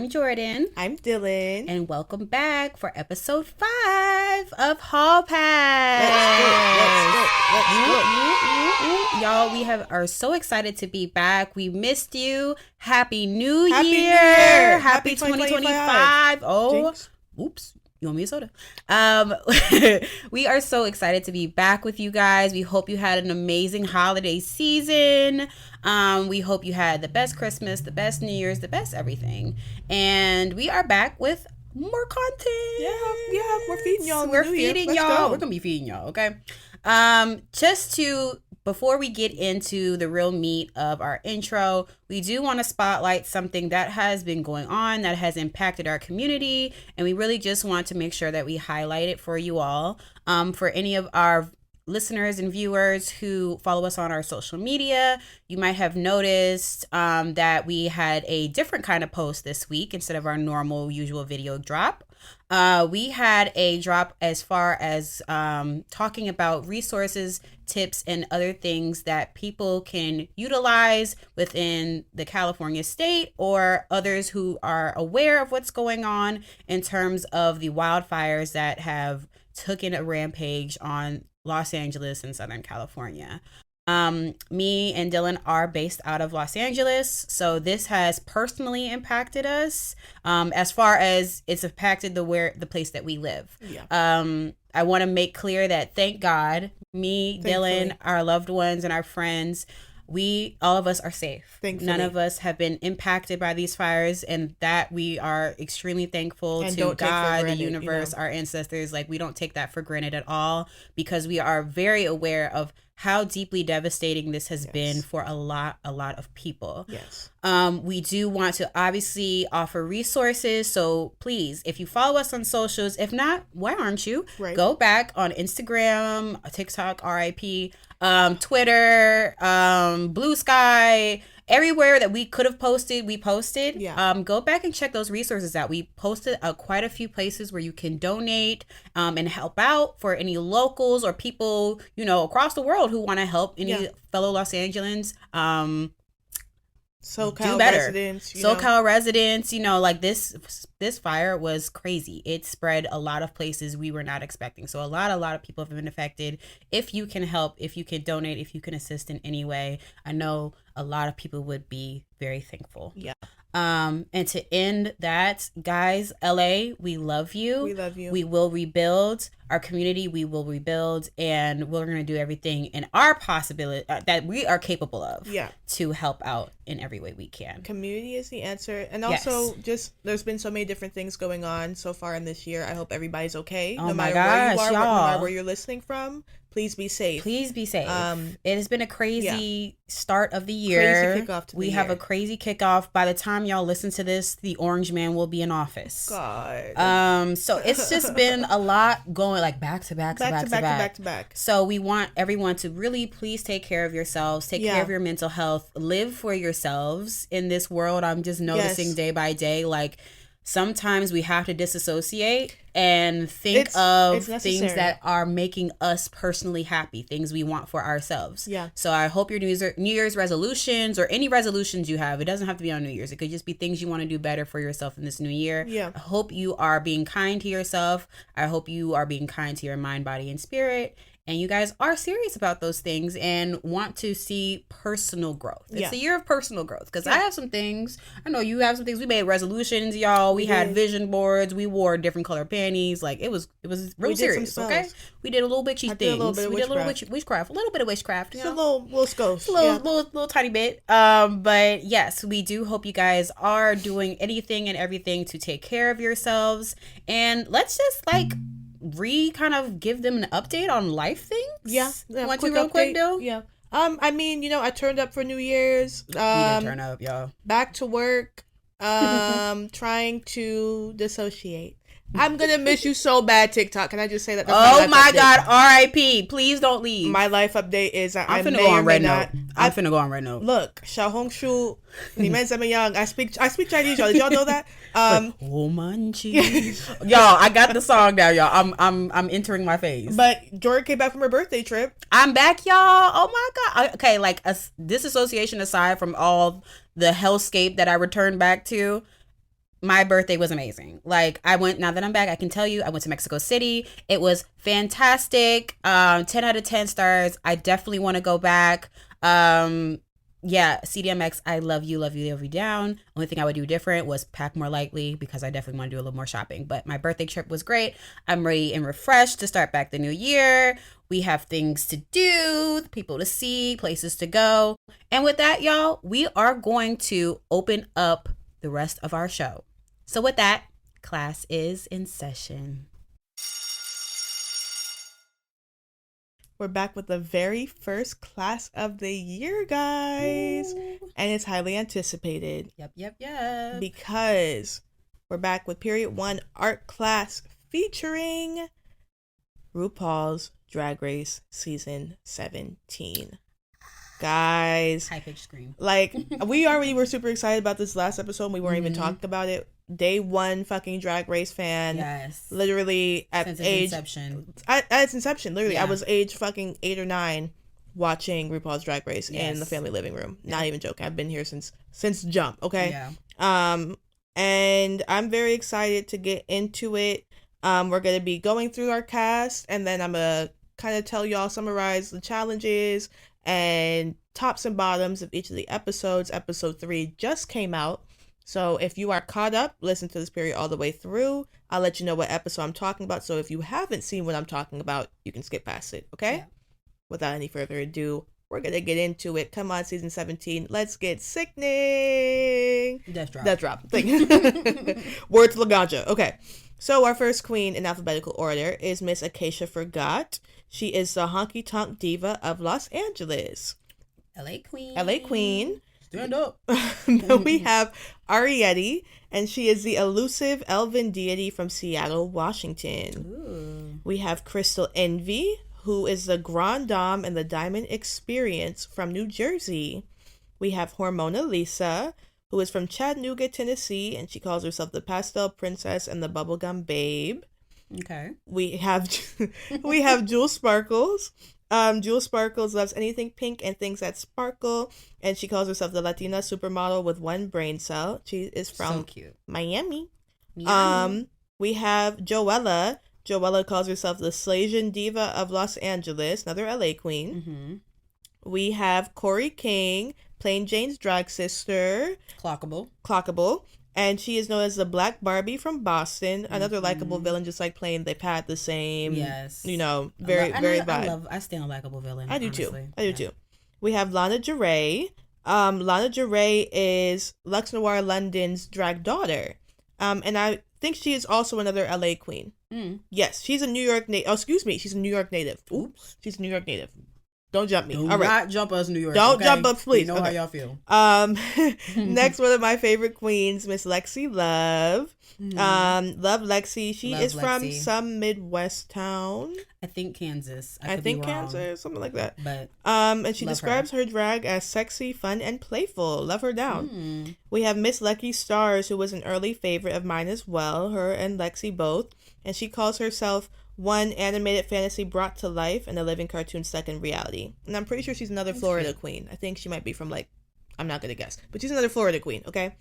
I'm Jordan. I'm Dylan. And welcome back for episode 5 of Hall Pass. Let's go. Y'all, we are so excited to be back. We missed you. Happy New Year. New Year. Happy 2025. Oh, Jinx. Oops. You want me a soda? We are so excited to be back with you guys. We hope you had an amazing holiday season. We hope you had the best Christmas, the best New Year's, the best everything. And we are back with more content. Yeah, we're feeding y'all. We're feeding y'all. We're gonna be feeding y'all, okay? Before we get into the real meat of our intro, we do want to spotlight something that has been going on that has impacted our community, and we really just want to make sure that we highlight it for you all. For any of our listeners and viewers who follow us on our social media, you might have noticed that we had a different kind of post this week instead of our normal usual video drop. We had a drop as far as talking about resources, tips, and other things that people can utilize within the California state or others who are aware of what's going on in terms of the wildfires that have taken a rampage on Los Angeles and Southern California. Me and Dylan are based out of Los Angeles, so this has personally impacted us as far as it's impacted the place that we live. I want to make clear that thank God, Dylan, our loved ones, and our friends, all of us are safe. Thankfully. None of us have been impacted by these fires, and that we are extremely thankful and to God, granted, the universe, our ancestors. Like, we don't take that for granted at all, because we are very aware of how deeply devastating this has been for a lot of people. We do want to obviously offer resources, so please, if you follow us on socials, if not, why aren't you? Right. Go back on Instagram, TikTok, RIP, Twitter, Blue Sky, everywhere that we could have posted, we posted. Go back and check those resources out. We posted quite a few places where you can donate and help out for any locals or people, across the world who want to help any fellow Los Angeles. SoCal residents, like this fire was crazy. It spread a lot of places we were not expecting. So a lot of people have been affected. If you can help, if you can donate, if you can assist in any way, I know a lot of people would be very thankful. And to end that, guys, LA, we love you. We love you. We will rebuild our community. We will rebuild, and we're going to do everything in our possibility that we are capable of to help out in every way we can. Community is the answer. And also just there's been so many different things going on so far in this year. I hope everybody's okay. Oh no my matter gosh, where you are, y'all. no matter where you're listening from. Please be safe. It has been a crazy start of the year. Crazy kickoff to the year. Have a crazy kickoff. By the time y'all listen to this, the Orange Man will be in office. God. So it's just been a lot going, like, back to back. So we want everyone to really please take care of yourselves. Take care of your mental health. Live for yourselves in this world. I'm just noticing day by day, like, sometimes we have to disassociate and think of things that are making us personally happy, things we want for ourselves. So I hope your New Year's resolutions, or any resolutions you have, it doesn't have to be on New Year's. It could just be things you want to do better for yourself in this new year. I hope you are being kind to yourself. I hope you are being kind to your mind, body, and spirit. And you guys are serious about those things and want to see personal growth. It's a year of personal growth, because I have some things. I know you have some things. We made resolutions, y'all. We had vision boards. We wore different color panties. Like, it was real serious. Okay, we did a little bitchy things. We did a little witchcraft. A little bit of witchcraft. Just a little scotch. Little tiny bit. But yes, we do hope you guys are doing anything and everything to take care of yourselves. And let's just kind of give them an update on life things. Want to real quick, though? I mean, I turned up for New Year's. You did turn up, y'all. Back to work. Trying to dissociate. I'm gonna miss you so bad, TikTok. Can I just say that? Oh my God, R.I.P. Please don't leave. My life update is I'm finna go on red note. I'm finna go on red note. Look, Xiaohongshu, Young. I speak Chinese, y'all. Did y'all know that? Y'all, I got the song now, y'all. I'm entering my phase. But Jordan came back from her birthday trip. I'm back, y'all. Oh my God. Okay, like disassociation aside from all the hellscape that I returned back to, my birthday was amazing. Like, now that I'm back, I can tell you, I went to Mexico City. It was fantastic. 10 out of 10 stars. I definitely want to go back. Yeah, CDMX, I love you, love you, love you down. Only thing I would do different was pack more lightly because I definitely want to do a little more shopping. But my birthday trip was great. I'm ready and refreshed to start back the new year. We have things to do, people to see, places to go. And with that, y'all, we are going to open up the rest of our show. So with that, class is in session. We're back with the very first class of the year, guys. Ooh. And it's highly anticipated. Yep. Because we're back with period 1 art class featuring RuPaul's Drag Race season 17. Guys. High-pitched scream. Like, we already were super excited about this last episode. We weren't even talking about it. Day 1 fucking Drag Race fan. Yes. Literally at Since age... its inception. At its inception, literally. Yeah. I was age fucking 8 or 9 watching RuPaul's Drag Race in the family living room. Yeah. Not even joking. I've been here since jump, okay? Yeah. And I'm very excited to get into it. We're going to be going through our cast, and then I'm going to kind of tell y'all, summarize the challenges and tops and bottoms of each of the episodes. Episode 3 just came out. So if you are caught up, listen to this period all the way through. I'll let you know what episode I'm talking about. So if you haven't seen what I'm talking about, you can skip past it, okay? Yeah. Without any further ado, we're going to get into it. Come on, season 17. Let's get sickening. Death drop. Words Laganja. Okay. So our first queen in alphabetical order is Miss Acacia Forgot. She is the honky-tonk diva of Los Angeles. LA Queen. Stand up. Then we have Ariete, and she is the elusive elven deity from Seattle, Washington. Ooh. We have Crystal Envy, who is the Grand Dame and the Diamond Experience from New Jersey. We have Hormona Lisa, who is from Chattanooga, Tennessee, and she calls herself the Pastel Princess and the Bubblegum Babe. Okay. We have Jewel Sparkles. Jewel Sparkles loves anything pink and things that sparkle, and she calls herself the Latina supermodel with one brain cell. She is from so cute. Miami. We have Joella. Joella calls herself the Slasian Diva of Los Angeles, another LA queen. Mm-hmm. We have Corey King, Plain Jane's drag sister. Clockable. And she is known as the Black Barbie from Boston. Another likable villain, just like Plain. They've had the same, very vibe. I stand a likable villain. I do honestly. too. I do too. We have Lana Jaray. Lana Jaray is Lux Noir London's drag daughter. And I think she is also another LA queen. Mm. Yes, she's a New York native. Oh, excuse me. She's a New York native. Oops. She's a New York native. Don't jump me. Do All right. not jump us, New York. Don't jump us, please. You know how y'all feel. Next, one of my favorite queens, Miss Lexi Love. Love Lexi. She is from some Midwest town. I think Kansas. I think Kansas, something like that. But and she describes her drag as sexy, fun, and playful. Love her down. We have Miss Lucky Stars, who was an early favorite of mine as well. Her and Lexi both, and she calls herself one animated fantasy brought to life and a living cartoon stuck in reality. And I'm pretty sure she's another Florida queen. I think she might be from I'm not gonna guess, but she's another Florida queen. Okay.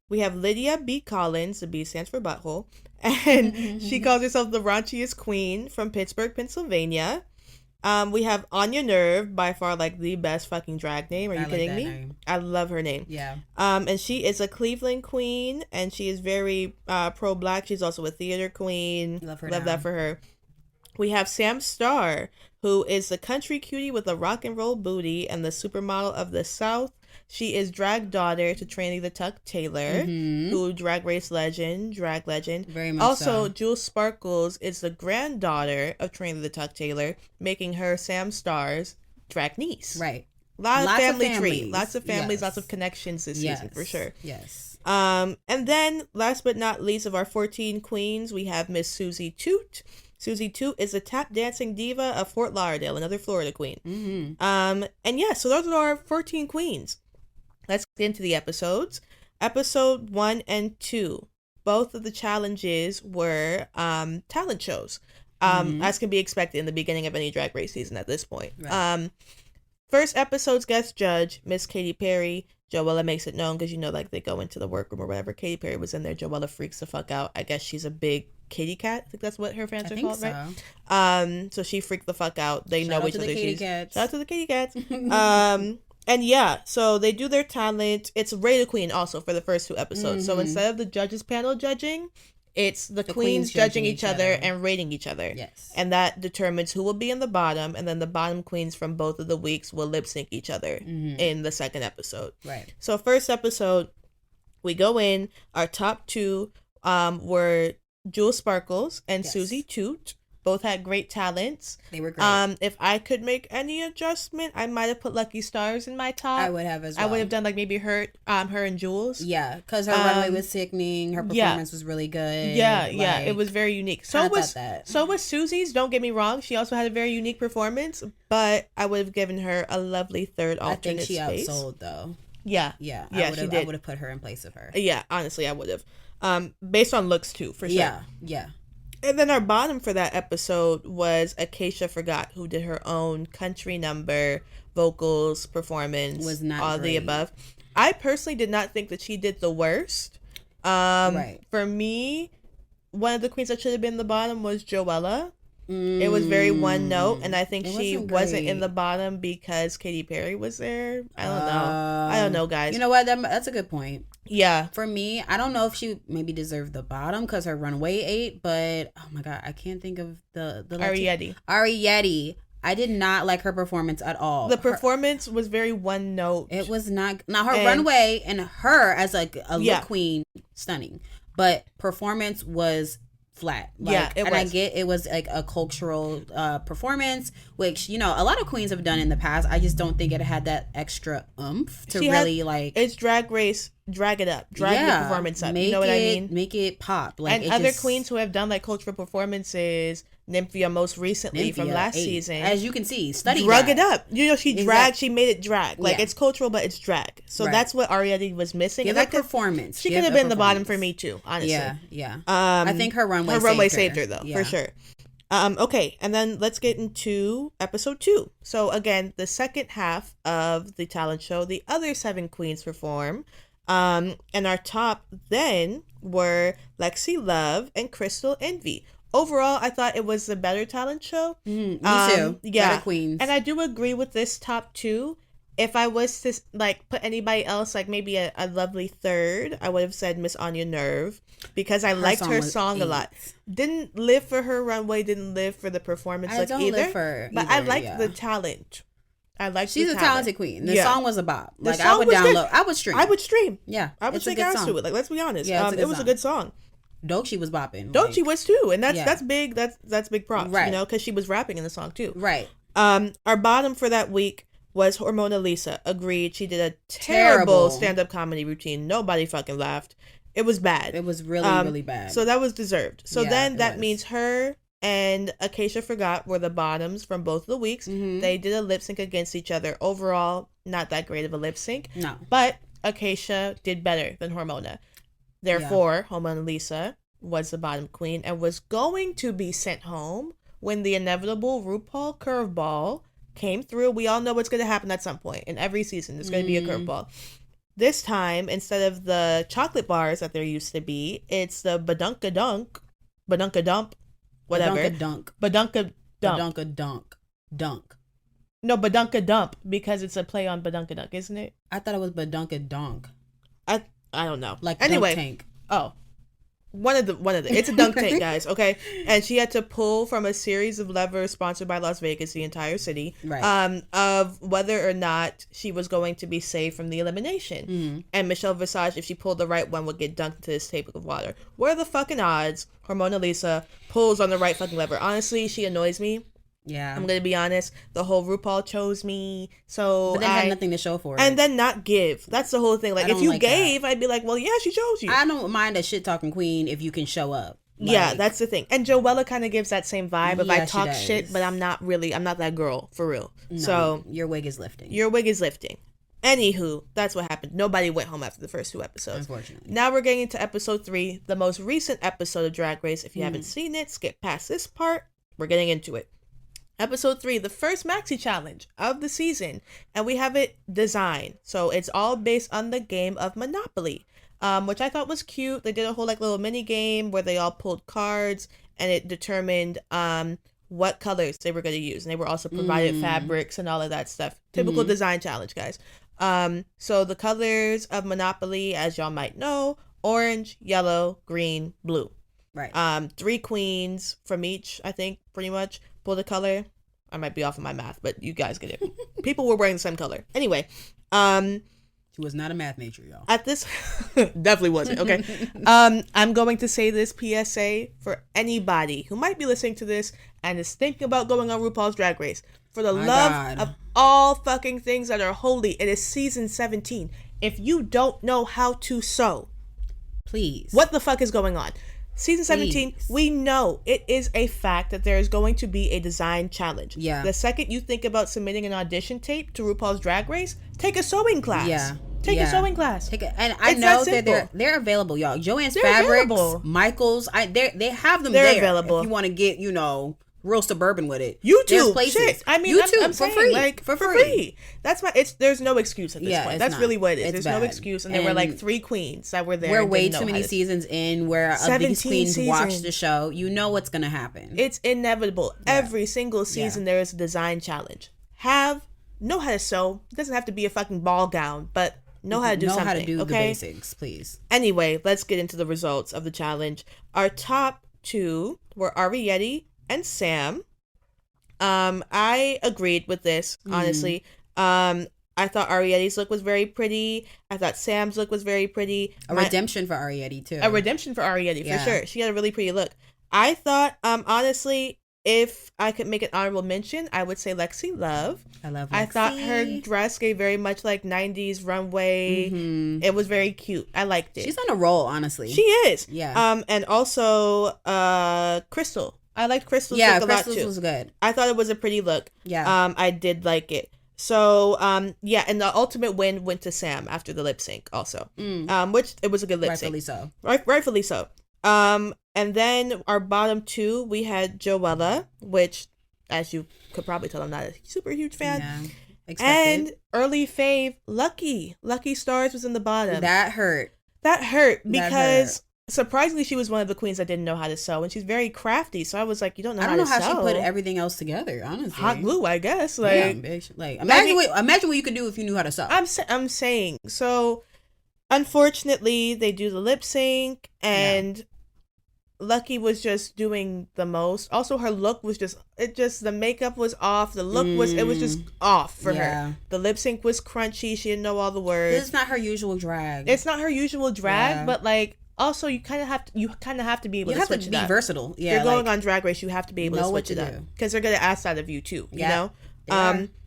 We have Lydia B. Collins. The B stands for butthole, and she calls herself the raunchiest queen from Pittsburgh, Pennsylvania. We have Anya Nerve, by far the best fucking drag name. Are you kidding me? Name. I love her name. Yeah. And she is a Cleveland queen, and she is very pro-black. She's also a theater queen. Love that for her. We have Sam Starr, who is the country cutie with a rock and roll booty and the supermodel of the South. She is drag daughter to Tranny the Tuck Taylor, who drag legend. Very much also, so. Jewel Sparkles is the granddaughter of Tranny the Tuck Taylor, making her Sam Starr's drag niece. Right. Lots of family tree. Lots of families, lots of connections this season, for sure. Yes. And then, last but not least of our 14 queens, we have Miss Susie Toot. Susie Toot is a tap dancing diva of Fort Lauderdale, another Florida queen. And so those are our 14 queens. Let's get into the episodes. Episode 1 and 2. Both of the challenges were talent shows, as can be expected in the beginning of any Drag Race season at this point. Right. First episode's guest judge, Miss Katy Perry, Joella makes it known because, you know, like they go into the workroom or whatever. Katy Perry was in there. Joella freaks the fuck out. I guess she's a big kitty cat. I think that's what her fans are called, so. Right? So she freaked the fuck out. They know each other. Shout out to the kitty cats. And yeah, so they do their talent. It's Rate a Queen also for the first 2 episodes. So instead of the judges panel judging, it's the queens judging each other and rating each other. Yes. And that determines who will be in the bottom, and then the bottom queens from both of the weeks will lip sync each other in the second episode. Right. So first episode, we go in. Our top 2 were Jewel Sparkles and Susie Toot. Both had great talents. They were great. If I could make any adjustment, I might have put Lucky Stars in my top. I would have as well. I would have done like maybe her and Jules. Yeah, because her runway was sickening. Her performance was really good. Yeah, it was very unique. So was Susie's. Don't get me wrong. She also had a very unique performance, but I would have given her a lovely third alternate space. I think she outsold though. Yeah, I would have put her in place of her. Yeah, honestly, I would have. Based on looks too, for sure. Yeah. And then our bottom for that episode was Acacia Forgot, who did her own country number, vocals, performance, was not all great. the above. I personally did not think that she did the worst. Right. For me, one of the queens that should have been the bottom was Joella. It was very one note, and I think she wasn't in the bottom because Katy Perry was there. I don't know, guys. You know what? That's a good point. Yeah. For me, I don't know if she maybe deserved the bottom because her runway ate, but oh my god, I can't think of the Arietti. I did not like her performance at all. The performance was very one note. It was not. Now her runway and her as like a look queen, stunning, but performance was flat. I get it was like a cultural performance, which, you know, a lot of queens have done in the past. I just don't think it had that extra oomph to it's Drag Race, drag it up, the performance up. You know what I mean? Make it pop. Like, and other queens who have done like cultural performances, Nymphia most recently from last season, as you can see, drug it up. You know, she dragged, she made it drag. Like it's cultural, but it's drag. So that's what Arietti was missing. Give and that performance. She could have been the bottom for me too, honestly. Yeah. I think her runway saved her though, for sure. Okay, and then let's get into episode 2. So again, the second half of the talent show, the other 7 queens perform. And our top then were Lexi Love and Crystal Envy. Overall, I thought it was the better talent show. Me too. Yeah. Better queens. And I do agree with this top 2. If I was to like put anybody else, like maybe a lovely third, I would have said Miss Anya Nerve, because I liked her song a lot. Didn't live for her runway, didn't live for the performance either. Live for her but I liked the talent. She's a talented queen. The song was a bop. Like, I would download. I would stream. Yeah. I would take ass to it. Like, let's be honest. Yeah, it was a good song. Doechii was bopping. Doechii was too, and that's big. That's big props, right? You know, because she was rapping in the song too, right? Our bottom for that week was Hormona Lisa. Agreed. She did a terrible stand-up comedy routine. Nobody fucking laughed. It was bad. It was really bad. So that was deserved. So then that means her and Acacia Forgot were the bottoms from both of the weeks. Mm-hmm. They did a lip sync against each other. Overall, not that great of a lip sync. No. But Acacia did better than Hormona. Therefore, Hormona Lisa was the bottom queen and was going to be sent home when the inevitable RuPaul curveball came through. We all know what's going to happen at some point. In every season, there's going to be a curveball. This time, instead of the chocolate bars that there used to be, it's the badunka dump, whatever. Badunka dunk. Badunka dump. Badunka dunk. No, badunka dump, because it's a play on badunka dunk, isn't it? I thought it was badunka donk. I don't know. Like anyway, dunk tank. Oh. One of the it's a dunk tank, guys, okay? And she had to pull from a series of levers sponsored by Las Vegas, the entire city, right, of whether or not she was going to be saved from the elimination. Mm-hmm. And Michelle Visage, if she pulled the right one, would get dunked into this table of water. What are the fucking odds Hormona Lisa pulls on the right fucking lever? Honestly, she annoys me. Yeah, I'm gonna be honest. The whole RuPaul chose me, so but they had nothing to show for it, and then not give. That's the whole thing. Like, if you gave, that, I'd be like, well, yeah, she chose you. I don't mind a shit talking queen if you can show up. Like, yeah, that's the thing. And Joella kind of gives that same vibe of I talk shit, but I'm not that girl for real. No, so your wig is lifting. Anywho, that's what happened. Nobody went home after the first 2 episodes. Unfortunately. Now we're getting into episode 3, the most recent episode of Drag Race. If you haven't seen it, skip past this part. We're getting into it. Episode 3, the first maxi challenge of the season, and we have it designed. So it's all based on the game of Monopoly, which I thought was cute. They did a whole like little mini game where they all pulled cards, and it determined what colors they were going to use, and they were also provided fabrics and all of that stuff. Typical design challenge, guys. So the colors of Monopoly, as y'all might know, orange, yellow, green, blue. Right. 3 queens from each, I think, pretty much. Pull the color. I might be off on my math, but you guys get it. People were wearing the same color. Anyway, she was not a math major, y'all. At this, definitely wasn't. Okay. I'm going to say this PSA for anybody who might be listening to this and is thinking about going on RuPaul's Drag Race. For the love of all fucking things that are holy, it is season 17. If you don't know how to sew, please, what the fuck is going on? Season 17, please. We know it is a fact that there is going to be a design challenge. Yeah. The second you think about submitting an audition tape to RuPaul's Drag Race, take a sewing class. Yeah. Take a sewing class. And I know that they're available, y'all. Joann's Fabrics, available. Michael's, they have them there. Available. If you want to get, real suburban with it. YouTube. There's places. Shit. I mean, YouTube I'm for saying, free. Like, for free. That's there's no excuse at this point. That's really what it is. There's no excuse. And there were like 3 queens that were there. We're way too many seasons in where these queens watch the show. You know what's going to happen. It's inevitable. Yeah. Every single season there is a design challenge. Know how to sew. It doesn't have to be a fucking ball gown, but know how to do something. Know how to do the basics, please. Anyway, let's get into the results of the challenge. Our top 2 were Ariete and Sam. I agreed with this, honestly. I thought Ariete's look was very pretty. I thought Sam's look was very pretty. Redemption for Ariete, too. A redemption for Ariete, for sure. She had a really pretty look. I thought, honestly, if I could make an honorable mention, I would say Lexi Love. I love Lexi. I thought her dress gave very much like 90s runway. Mm-hmm. It was very cute. I liked it. She's on a roll, honestly. She is. Yeah. And also, Crystal. I liked Crystal's look a lot too. Yeah, was good. I thought it was a pretty look. Yeah. I did like it. So, and the ultimate win went to Sam after the lip sync also. Which it was a good lip sync. Rightfully so. Rightfully so. And then our bottom 2, we had Joella, which, as you could probably tell, I'm not a super huge fan. Yeah. Expected. And early fave, Lucky. Lucky Stars was in the bottom. That hurt. Because surprisingly, she was one of the queens that didn't know how to sew, and she's very crafty. So I was like, you don't know how to sew. I don't know how she put everything else together, honestly. Hot glue, I guess. Imagine what you could do if you knew how to sew. I'm saying. So, unfortunately, they do the lip sync, and Lucky was just doing the most. Also, her look was the makeup was off. The look it was just off for her. The lip sync was crunchy. She didn't know all the words. It's not her usual drag. But like, also you kind of have to be able to switch it up. You have to be versatile. Yeah, you're going on Drag Race. You have to be able to switch it up because they're gonna ask that of you too. You know.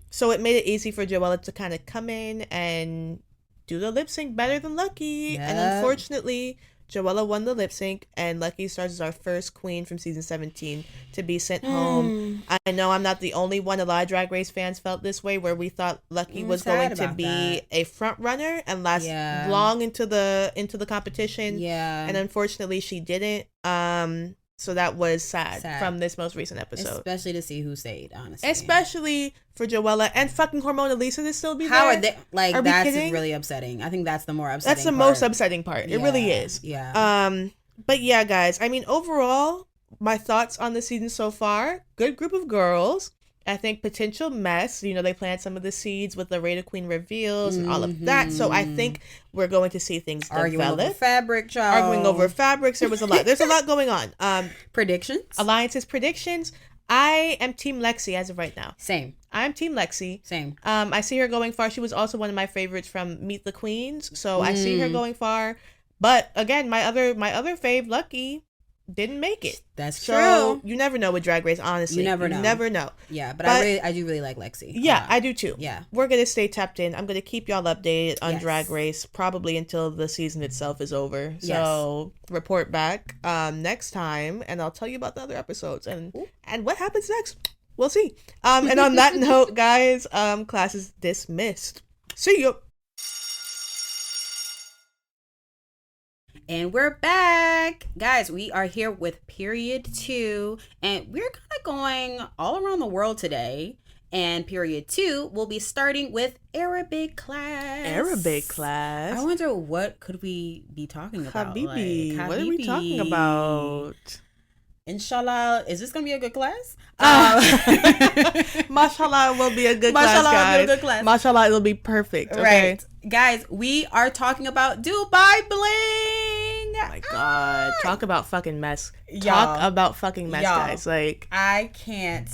So it made it easy for Joella to kind of come in and do the lip sync better than Lucky, and unfortunately, Joella won the lip sync, and Lucky Stars is our first queen from season 17 to be sent home. I know I'm not the only one. A lot of Drag Race fans felt this way, where we thought Lucky was going to be a front runner and last long into the competition. Yeah, and unfortunately, she didn't. So that was sad from this most recent episode. Especially to see who stayed, honestly. Especially for Joella and fucking Hormona Lisa to still be there. How are they? Like, that's really upsetting. I think that's the more upsetting part. That's the most upsetting part. It really is. Yeah. But yeah, guys. I mean, overall, my thoughts on the season so far. Good group of girls. I think potential mess. They plant some of the seeds with the Raider Queen reveals and all of that. So I think we're going to see things Arguing develop. Over fabric, child. Arguing over fabrics. There was a lot. There's a lot going on. Predictions? Alliances, predictions. I am Team Lexi as of right now. Same. I'm Team Lexi. Same. I see her going far. She was also one of my favorites from Meet the Queens. So I see her going far. But again, my other fave, Lucky, didn't make it. That's true. So you never know with Drag Race, honestly. You never know. Yeah, but I do really like Lexi. Yeah, I do too. Yeah. We're going to stay tapped in. I'm going to keep y'all updated on Drag Race probably until the season itself is over. So report back next time, and I'll tell you about the other episodes and what happens next. We'll see. And on that note, guys, class is dismissed. See you. And we're back. Guys, we are here with period 2. And we're kind of going all around the world today. And period 2 will be starting with Arabic class. Arabic class? I wonder what could we be talking about? Habibi. Like, what are we talking about? Inshallah, is this going to be a good class? Mashallah, it will be a good class, guys. Will be a good class. Mashallah, it'll be perfect. Okay? Right. Guys, we are talking about Dubai Bling. Oh my God. Talk about fucking mess. Talk about fucking mess, guys. Like, I can't.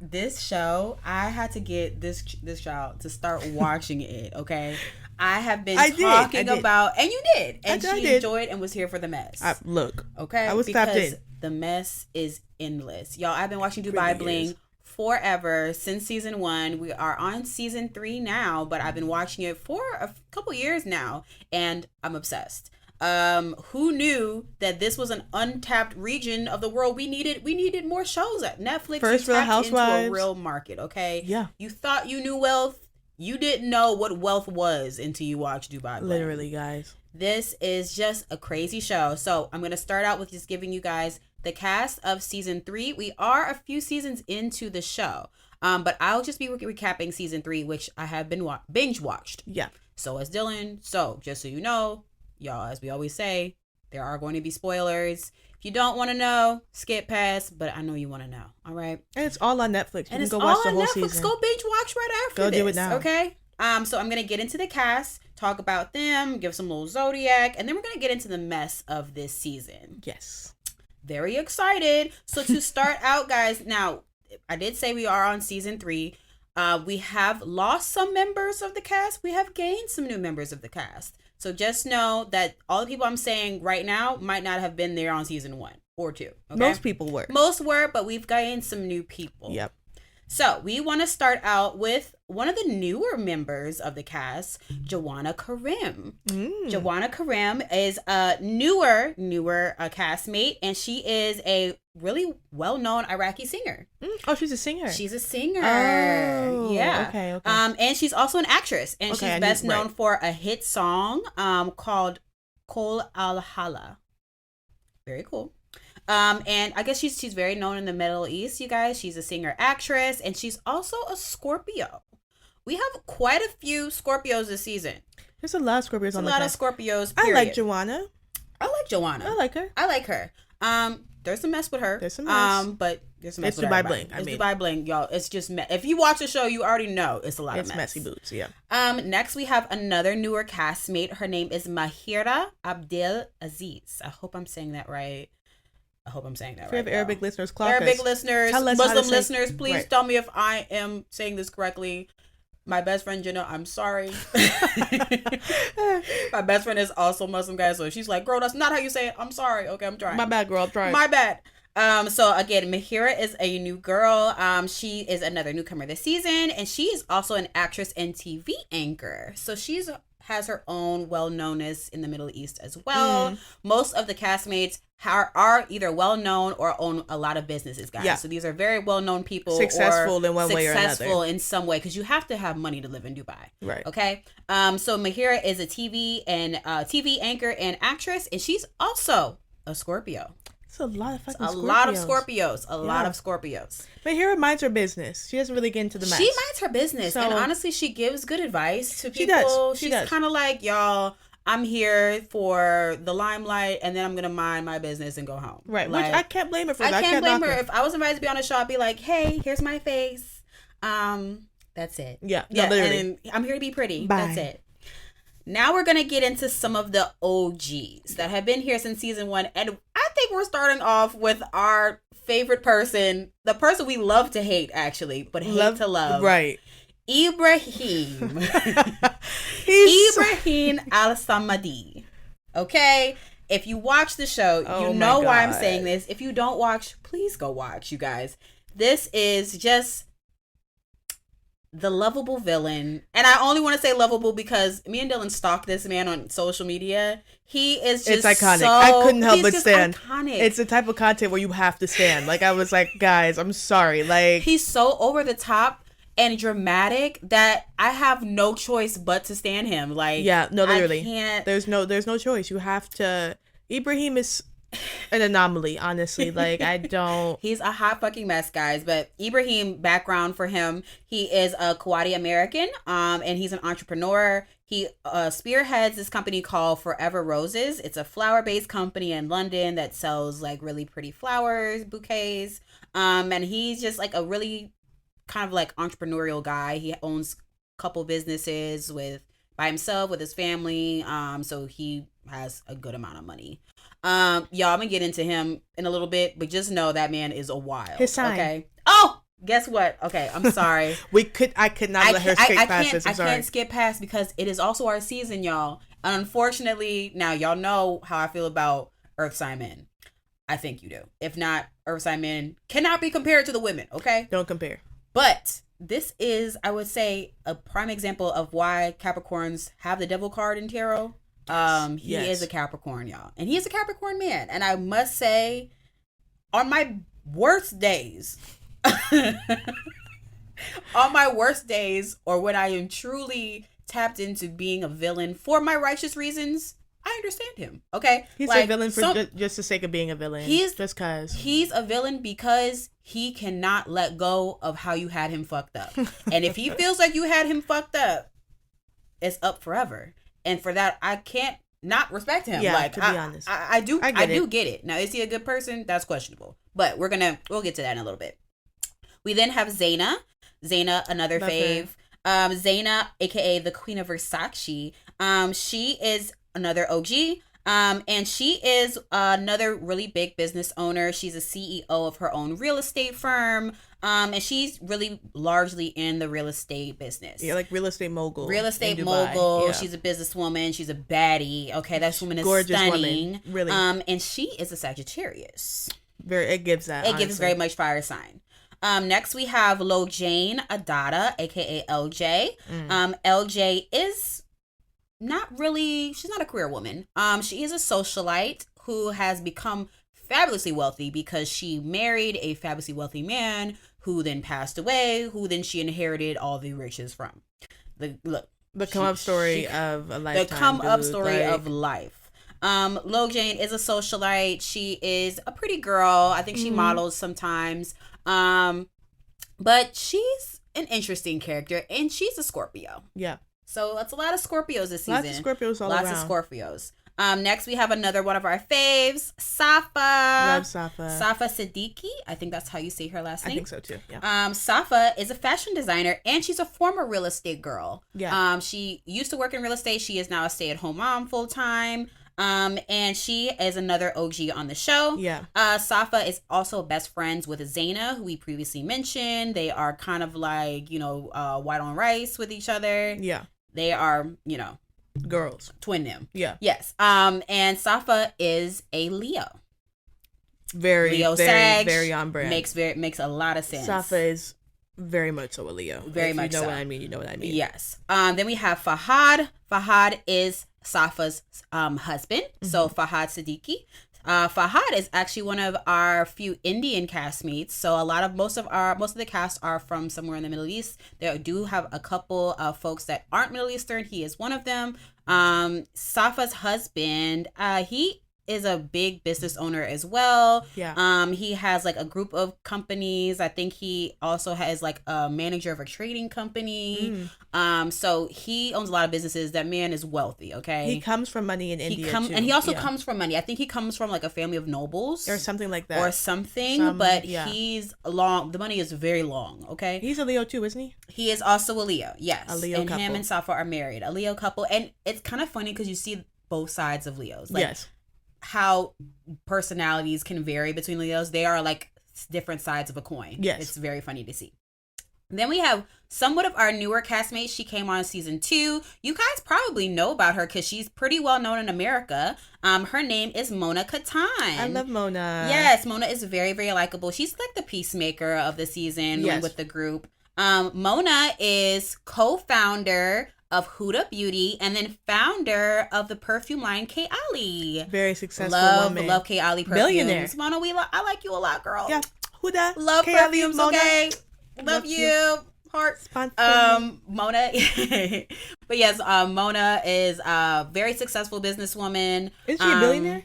This show, I had to get this child to start watching it, okay? I have been talking about, and you did, and she enjoyed and was here for the mess. Look, okay, I was tapped in. The mess is endless, y'all. I've been watching Dubai Bling forever, since season 1. We are on season 3 now, but I've been watching it for a couple years now, and I'm obsessed. Who knew that this was an untapped region of the world? We needed more shows at Netflix. First for the Housewives. Into a real market, okay? Yeah. You thought you knew wealth. You didn't know what wealth was until you watched Dubai Bling. Literally, guys. This is just a crazy show. So I'm going to start out with just giving you guys the cast of season 3. We are a few seasons into the show. But I'll just be recapping season 3, which I have been binge watched. Yeah. So has Dylan. So just so you know, y'all, as we always say, there are going to be spoilers. If you don't want to know, skip past, but I know you want to know. All right. And it's all on Netflix. You can go watch the whole season. Go binge watch right after this. Go do it now. Okay. So I'm going to get into the cast, talk about them, give some little zodiac, and then we're going to get into the mess of this season. Yes. Very excited. So to start out, guys, now, I did say we are on season 3. We have lost some members of the cast. We have gained some new members of the cast. So just know that all the people I'm saying right now might not have been there on season 1 or 2. Okay? Most people were. Most were, but we've gained some new people. Yep. So we want to start out with one of the newer members of the cast, Joanna Karim. Joanna Karim is a newer castmate, and she is a really well-known Iraqi singer. Oh, she's a singer. She's a singer. Oh, yeah. Okay. And she's also an actress, and she's best known for a hit song called Kol Al Hala. Very cool. And I guess she's very known in the Middle East, you guys. She's a singer actress, and she's also a Scorpio. We have quite a few Scorpios this season. There's a lot of Scorpios on the cast. A lot of Scorpios, period. I like Joanna. I like her. There's some mess with her. There's some mess. But there's some mess with Dubai Bling. It's Dubai Bling, y'all. It's just if you watch the show, you already know it's a lot of mess. It's messy boots, yeah. Next we have another newer castmate. Her name is Mahira Abdel Aziz. I hope I'm saying that right. If we have Arabic listeners, Arabic listeners, Muslim listeners, please tell me if I am saying this correctly. My best friend Jenna, I'm sorry. My best friend is also Muslim, guys, so she's like, girl, that's not how you say it. I'm sorry. Okay, I'm trying. My bad, girl. I'm trying. My bad. So again, Mahira is a new girl. She is another newcomer this season, and she is also an actress and TV anchor. So she's has her own well-knownness in the Middle East as well. Most of the castmates are either well-known or own a lot of businesses, guys. Yeah. So these are very well-known people. Successful in one way or another. Successful in some way, because you have to have money to live in Dubai. Right. Okay? So Mahira is a TV anchor and actress, and she's also a Scorpio. It's a lot of fucking Scorpios. A lot of Scorpios. Mahira minds her business. She doesn't really get into the mess. She minds her business. And honestly, she gives good advice to people. She does. She's kind of like, y'all, I'm here for the limelight, and then I'm going to mind my business and go home. Right. Like, which I can't blame her for that. I can't blame her. If I was invited to be on a show, I'd be like, hey, here's my face. That's it. Yeah. No, literally. And I'm here to be pretty. Bye. That's it. Now we're going to get into some of the OGs that have been here since season 1. And I think we're starting off with our favorite person, the person we love to hate, actually, but hate to love. Right. Ibrahim. Ibrahim Al-Samadi. Okay? If you watch the show, you know why I'm saying this. If you don't watch, please go watch, you guys. This is just the lovable villain. And I only want to say lovable because me and Dylan stalked this man on social media. He is just it's iconic. I couldn't help but stand. Iconic. It's the type of content where you have to stand. Like, I was like, guys, I'm sorry. Like, he's so over the top. and dramatic that I have no choice but to stand him. Like, yeah, no, literally, I can't. There's no choice. You have to. Ibrahim is an anomaly, honestly. Like, I don't. He's a hot fucking mess, guys. But Ibrahim, background for him, he is a Kuwaiti American, and he's an entrepreneur. He spearheads this company called Forever Roses. It's a flower-based company in London that sells like really pretty flowers, bouquets. And he's just like a really kind of like entrepreneurial guy. He owns a couple businesses by himself with his family. So he has a good amount of money. Y'all, I'm gonna get into him in a little bit, but just know that man is a wild. His sign. Okay. Oh, guess what? Okay, I'm sorry. I could not let her skip past this. I can't skip past because it is also our season, y'all. And unfortunately, now y'all know how I feel about Earth sign men. I think you do. If not, Earth sign men cannot be compared to the women. Okay, don't compare. But this is, I would say, a prime example of why Capricorns have the devil card in tarot. He is a Capricorn, y'all, and he is a Capricorn man. And I must say, on my worst days, or when I am truly tapped into being a villain for my righteous reasons, I understand him. Okay, he's like, a villain for just the sake of being a villain. He's a villain because he cannot let go of how you had him fucked up. And if he feels like you had him fucked up, it's up forever. And for that, I can't not respect him. Yeah, like, to be honest. I do get it. Now, is he a good person? That's questionable. But we'll get to that in a little bit. We then have Zaina. Zaina, another fave. Zaina, aka the Queen of Versace. She is another OG. And she is another really big business owner. She's a CEO of her own real estate firm. And she's really largely in the real estate business. Yeah, like real estate mogul. Real estate mogul. Yeah. She's a businesswoman. She's a baddie. Okay, that woman is gorgeous, stunning. Woman. Really. And she is a Sagittarius. It gives that. It gives very much fire sign. Next we have Lo Jane Adada, aka LJ. LJ is she's not a queer woman. She is a socialite who has become fabulously wealthy because she married a fabulously wealthy man who then passed away, who then she inherited all the riches from. The come up story of a lifetime. The come up story of life. Lo Jane is a socialite. She is a pretty girl. I think she models sometimes. But she's an interesting character, and she's a Scorpio. Yeah. So it's a lot of Scorpios this season. Lots of Scorpios all around. Lots of Scorpios. Next we have another one of our faves, Safa. Love Safa. Safa Siddiqui. I think that's how you say her last name. I think so too. Yeah. Safa is a fashion designer and she's a former real estate girl. Yeah. She used to work in real estate. She is now a stay-at-home mom full time. And she is another OG on the show. Yeah. Safa is also best friends with Zaina, who we previously mentioned. They are kind of like, white on rice with each other. Yeah. They are, girls. Twin them. Yeah. Yes. And Safa is a Leo. Leo Sag, very on brand. Makes a lot of sense. Safa is very much so a Leo. Very much so. You know what I mean. You know what I mean. Yes. Then we have Fahad. Fahad is Safa's husband. Mm-hmm. So Fahad Siddiqui. Fahad is actually one of our few Indian castmates. So most of the cast are from somewhere in the Middle East. They do have a couple of folks that aren't Middle Eastern. He is one of them. Safa's husband, he is a big business owner as well. Yeah. He has like a group of companies. I think he also has like a manager of a trading company. So he owns a lot of businesses. That man is wealthy. Okay. He comes from money in India too. And he also comes from money. I think he comes from like a family of nobles or something like that. He's long. The money is very long. Okay. He's a Leo too, isn't he? He is also a Leo. Yes. A Leo couple. Him and Safa are married. A Leo couple. And it's kind of funny because you see both sides of Leos. Like, yes. How personalities can vary between Leos. They are like different sides of a coin. Yes. It's very funny to see. Then we have somewhat of our newer castmate. She came on season 2. You guys probably know about her because she's pretty well known in America. Her name is Mona Katan. I love Mona. Yes, Mona is very, very likable. She's like the peacemaker of the season with the group. Mona is co-founder of Huda Beauty and then founder of the perfume line K. Ali. Very successful woman. Love K. Ali perfumes. Millionaire. Mona, I like you a lot, girl. Yeah. Huda. Love K. Ali, perfumes, Mona. okay? Love you. part. Mona. But yes, Mona is a very successful businesswoman. Is she a billionaire?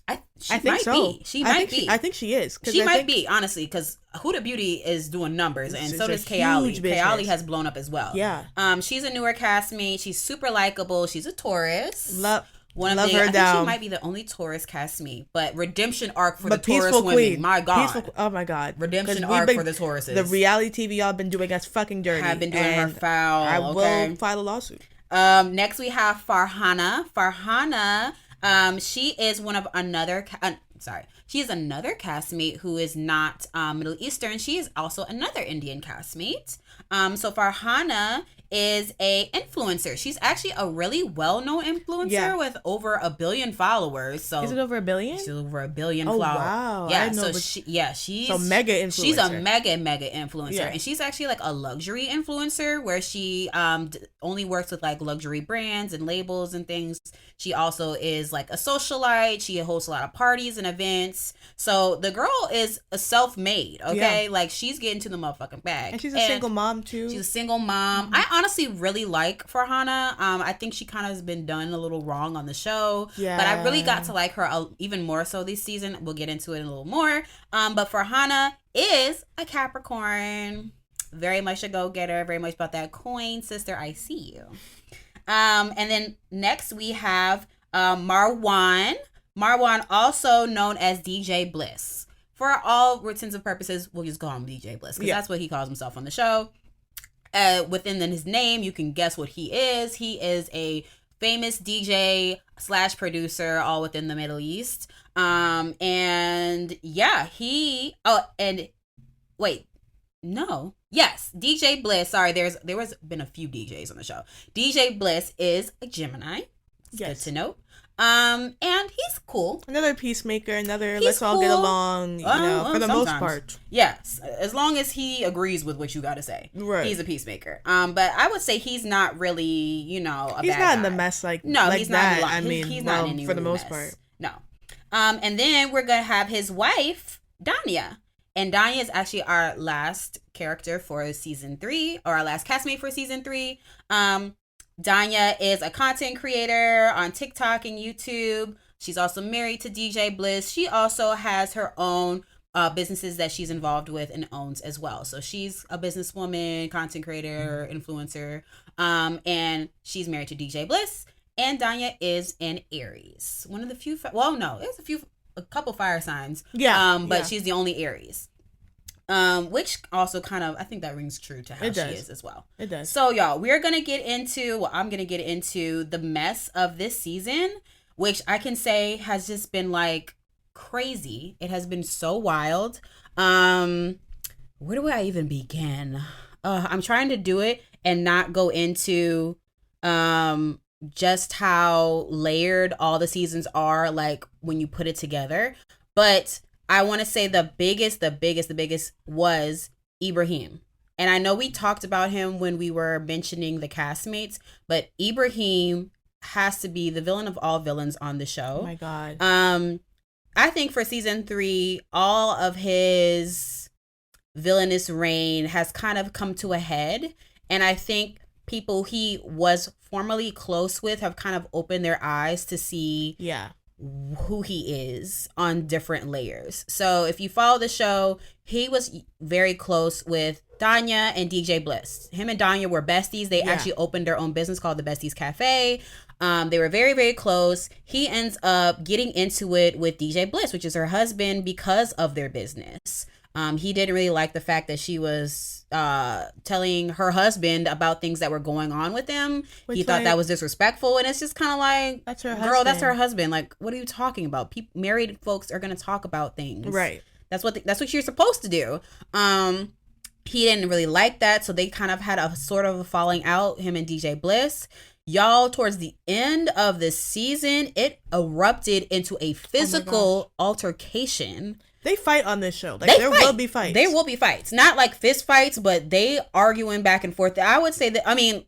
I think so. She might be. I think she is. She might be, honestly, because Huda Beauty is doing numbers, and so does Kayali. Kayali has blown up as well. Yeah. She's a newer castmate. She's super likable. She's a Taurus. Love her I think down. she might be the only Taurus castmate, but redemption arc for the Taurus women. Queen. My God. Oh my God. Redemption arc for the Tauruses. The reality TV y'all been doing us fucking dirty. Have been doing her foul. I will file a lawsuit. Next we have Farhana. She is one of she is another castmate who is not Middle Eastern. She is also another Indian castmate. So Farhana is a influencer. She's actually a really well-known influencer with over 1 billion followers. So is it over 1 billion? She's over 1 billion followers. Wow. Yeah, so she's so mega influencer. She's a mega influencer. And she's actually like a luxury influencer where she only works with like luxury brands and labels and things. She also is like a socialite. She hosts a lot of parties and events. So the girl is a self-made, okay? Yeah. Like she's getting to the motherfucking bag. And she's a single mom too. She's a single mom. Mm-hmm. I honestly really like Farhana. I think she kind of has been done a little wrong on the show. Yeah. But I really got to like her even more so this season. We'll get into it a little more. But Farhana is a Capricorn. Very much a go-getter. Very much about that coin, sister. I see you. And then next we have Marwan. Marwan, also known as DJ Bliss. For all intents and purposes, we'll just call him DJ Bliss because that's what he calls himself on the show. Within his name, you can guess what he is. He is a famous DJ / producer all within the Middle East. And yeah, Yes, DJ Bliss. Sorry, there was been a few DJs on the show. DJ Bliss is a Gemini. It's good to note. And he's cool. Another peacemaker. Let's all get along. For the most part. Yes, as long as he agrees with what you got to say. Right. He's a peacemaker. But I would say he's not really, a he's bad not guy. in the mess he's that. Not. He's not in any for the most mess. part. No. And then we're gonna have his wife, Danya. And Danya is actually our last character for season 3, or our last castmate for season 3. Danya is a content creator on TikTok and YouTube. She's also married to DJ Bliss. She also has her own businesses that she's involved with and owns as well. So she's a businesswoman, content creator, influencer, and she's married to DJ Bliss. And Danya is an Aries. One of the few, there's a couple fire signs. But she's the only Aries. Which also kind of, I think that rings true to how she is as well. It does. So y'all, I'm going to get into the mess of this season, which I can say has just been like crazy. It has been so wild. Where do I even begin? I'm trying to do it and not go into, just how layered all the seasons are, like when you put it together. But I want to say the biggest was Ibrahim. And I know we talked about him when we were mentioning the castmates, but Ibrahim has to be the villain of all villains on the show. Oh my God. I think for season 3, all of his villainous reign has kind of come to a head. And I think people he was formerly close with have kind of opened their eyes to see who he is on different layers. So if you follow the show, he was very close with Danya and DJ Bliss. Him and Danya were besties. They actually opened their own business called the Besties Cafe. They were very, very close. He ends up getting into it with DJ Bliss, which is her husband, because of their business. He didn't really like the fact that she was telling her husband about things that were going on with him. He thought that was disrespectful, and it's just kind of like, that's her girl, that's her husband. Like, what are you talking about? Married folks are going to talk about things. Right. That's what you're supposed to do. He didn't really like that, so they kind of had a sort of a falling out, him and DJ Bliss. Y'all, towards the end of the season, it erupted into a physical altercation. They fight on this show. Like, there will be fights. There will be fights. Not like fist fights, but they arguing back and forth. I would say that,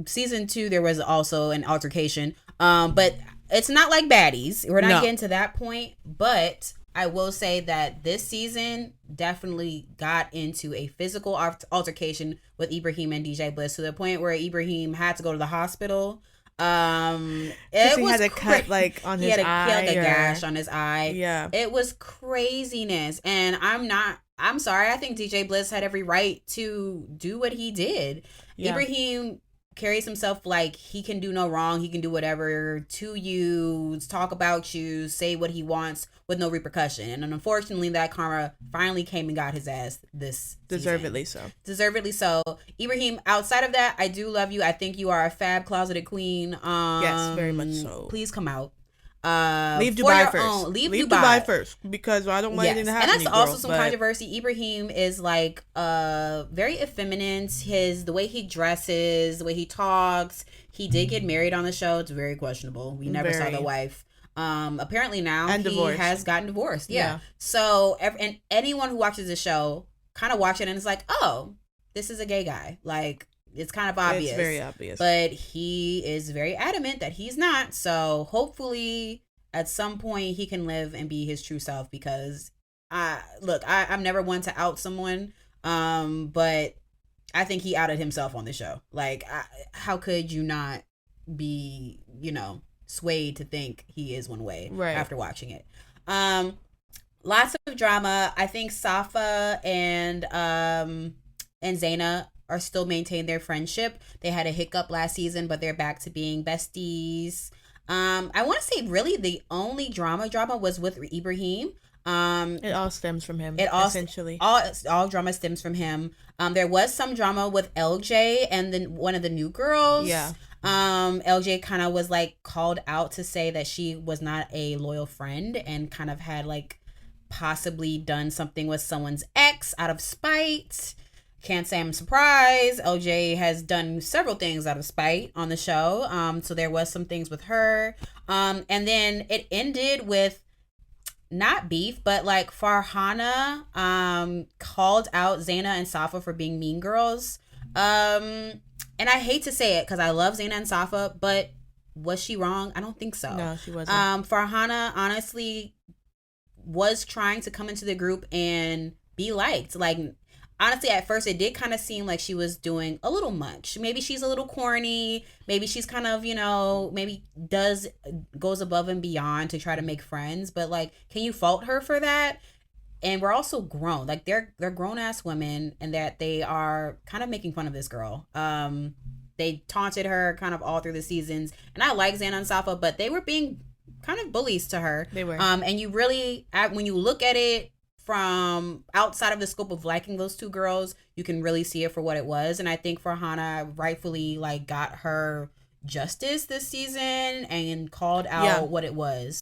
season 2, there was also an altercation. But it's not like baddies. We're not getting to that point. But I will say that this season definitely got into a physical altercation with Ibrahim and DJ Bliss to the point where Ibrahim had to go to the hospital. It he was had a cut like on his eye, like a gash on his eye. Yeah, it was craziness, and I'm sorry. I think DJ Bliss had every right to do what he did. Yeah. Ibrahim carries himself like he can do no wrong. He can do whatever to you, talk about you, say what he wants with no repercussion. And unfortunately, that karma finally came and got his ass this deservedly season. Deservedly so. Ibrahim, outside of that, I do love you. I think you are a fab closeted queen. Yes, very much so. Please come out. Leave Dubai first. Leave Dubai first, because I don't want anything to happen. And that's also some controversy. Ibrahim is like very effeminate. The way he dresses, the way he talks. He did get married on the show. It's very questionable. We never saw the wife. Apparently now he has gotten divorced. Yeah. So and anyone who watches the show kind of watch it and it's like, oh, this is a gay guy. Like, it's kind of obvious. It's very obvious. But he is very adamant that he's not. So hopefully at some point he can live and be his true self, because I'm never one to out someone. But I think he outed himself on the show. Like, how could you not be, swayed to think he is one way after watching it? Lots of drama. I think Safa and Zaina are still maintain their friendship. They had a hiccup last season, but they're back to being besties. I want to say really the only drama was with Ibrahim. It all stems from him. Essentially, all drama stems from him. There was some drama with LJ and then one of the new girls. Yeah. LJ kind of was like called out to say that she was not a loyal friend and kind of had like possibly done something with someone's ex out of spite. Can't say I'm surprised. LJ has done several things out of spite on the show. So there was some things with her. And then it ended with not beef, but like Farhana called out Zaina and Safa for being mean girls. And I hate to say it because I love Zaina and Safa, but was she wrong? I don't think so. No, she wasn't. Farhana honestly was trying to come into the group and be liked. Like, honestly, at first, it did kind of seem like she was doing a little much. Maybe she's a little corny. Maybe she's kind of, maybe goes above and beyond to try to make friends. But, like, can you fault her for that? And we're also grown. Like, they're grown-ass women, and that they are kind of making fun of this girl. They taunted her kind of all through the seasons. And I like Zaina and Safa, but they were being kind of bullies to her. They were. And you really, when you look at it, from outside of the scope of liking those two girls, you can really see it for what it was. And I think Farhana rightfully like got her justice this season and called out what it was.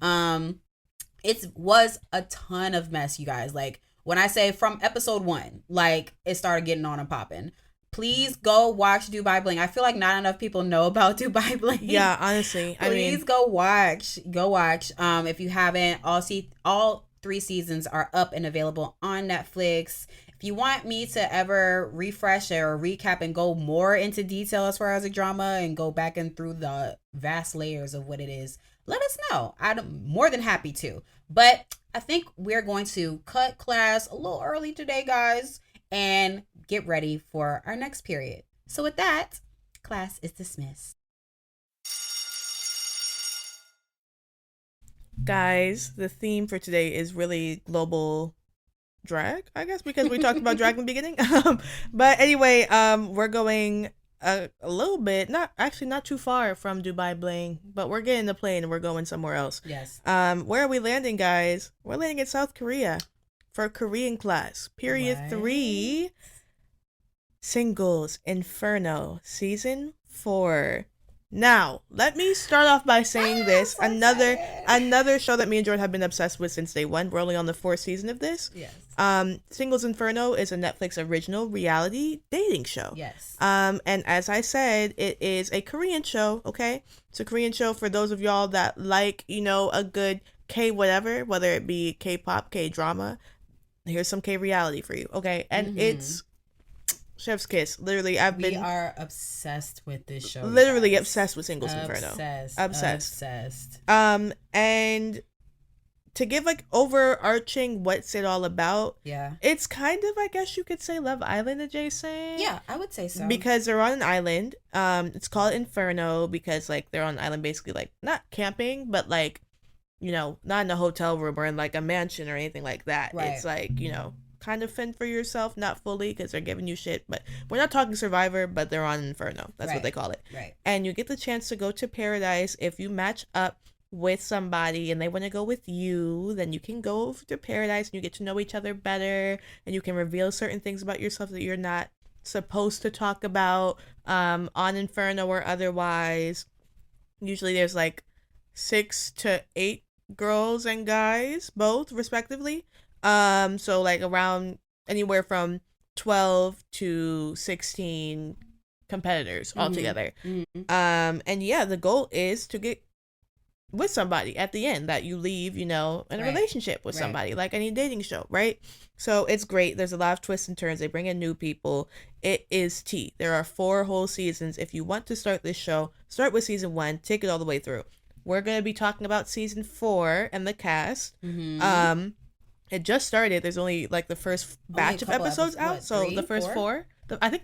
It was a ton of mess, you guys. Like, when I say from episode 1, like, it started getting on and popping. Please go watch Dubai Bling. I feel like not enough people know about Dubai Bling. Yeah, honestly. Please go watch. If you haven't, all 3 seasons are up and available on Netflix. If you want me to ever refresh or recap and go more into detail as far as the drama and go back and through the vast layers of what it is, let us know. I'm more than happy to. But I think we're going to cut class a little early today, guys, and get ready for our next period. So with that, class is dismissed. Guys, the theme for today is really global drag, I guess, because we talked about drag in the beginning. But anyway, we're going a little bit, not too far from Dubai Bling, but we're getting the plane and we're going somewhere else. Yes. Where are we landing, guys? We're landing in South Korea for Korean class. Period 3. Singles Inferno, season 4. Now, let me start off by saying this. Another show that me and Jordan have been obsessed with since day one. We're only on the 4th season of this. Yes. Singles Inferno is a Netflix original reality dating show. Yes. And as I said, it is a Korean show, okay? It's a Korean show for those of y'all that like, a good K whatever, whether it be K-pop, K-drama. Here's some K-reality for you, okay? And it's chef's kiss. Literally, we are obsessed with this show. Literally obsessed with Singles Inferno. Obsessed. And to give like overarching what's it all about. Yeah. It's kind of, I guess you could say, Love Island adjacent. Yeah, I would say so. Because they're on an island. It's called Inferno because like they're on an island basically like not camping, but like, you know, not in a hotel room or in like a mansion or anything like that. Right. It's like, you know, kind of fend for yourself, not fully because they're giving you shit, but we're not talking Survivor, but they're on Inferno. That's what they call it. Right. And you get the chance to go to paradise if you match up with somebody and they want to go with you, then you can go over to paradise and you get to know each other better and you can reveal certain things about yourself that you're not supposed to talk about on Inferno or otherwise. Usually there's like 6 to 8 girls and guys, both respectively. So like around anywhere from 12 to 16 competitors altogether. And yeah, the goal is to get with somebody at the end that you leave, you know, in a relationship with somebody, like any dating show, right? So it's great. There's a lot of twists and turns. They bring in new people. It is tea. There are 4 whole seasons. If you want to start this show, start with season 1, take it all the way through. We're going to be talking about season 4 and the cast. It just started. There's only like the first batch of episodes out. So the first 4, I think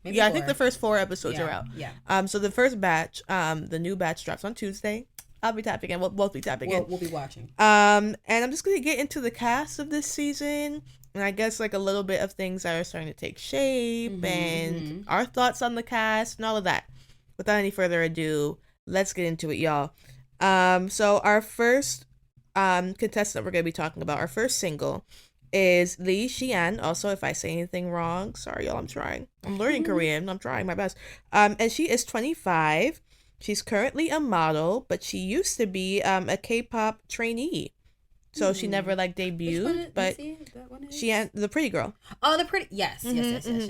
the first 4 episodes are out. Yeah. So the first batch, the new batch drops on Tuesday. I'll be tapping in. We'll both be tapping in. We'll be watching. And I'm just gonna get into the cast of this season, and I guess like a little bit of things that are starting to take shape, and our thoughts on the cast and all of that. Without any further ado, let's get into it, y'all. So our first contestant we're gonna be talking about, our first single, is Lee Xian. Also, if I say anything wrong, sorry, y'all. I'm trying. I'm learning Korean. I'm trying my best. And she is 25. She's currently a model, but she used to be a K-pop trainee. So she never like debuted, but she had the pretty girl. Oh, the pretty, yes.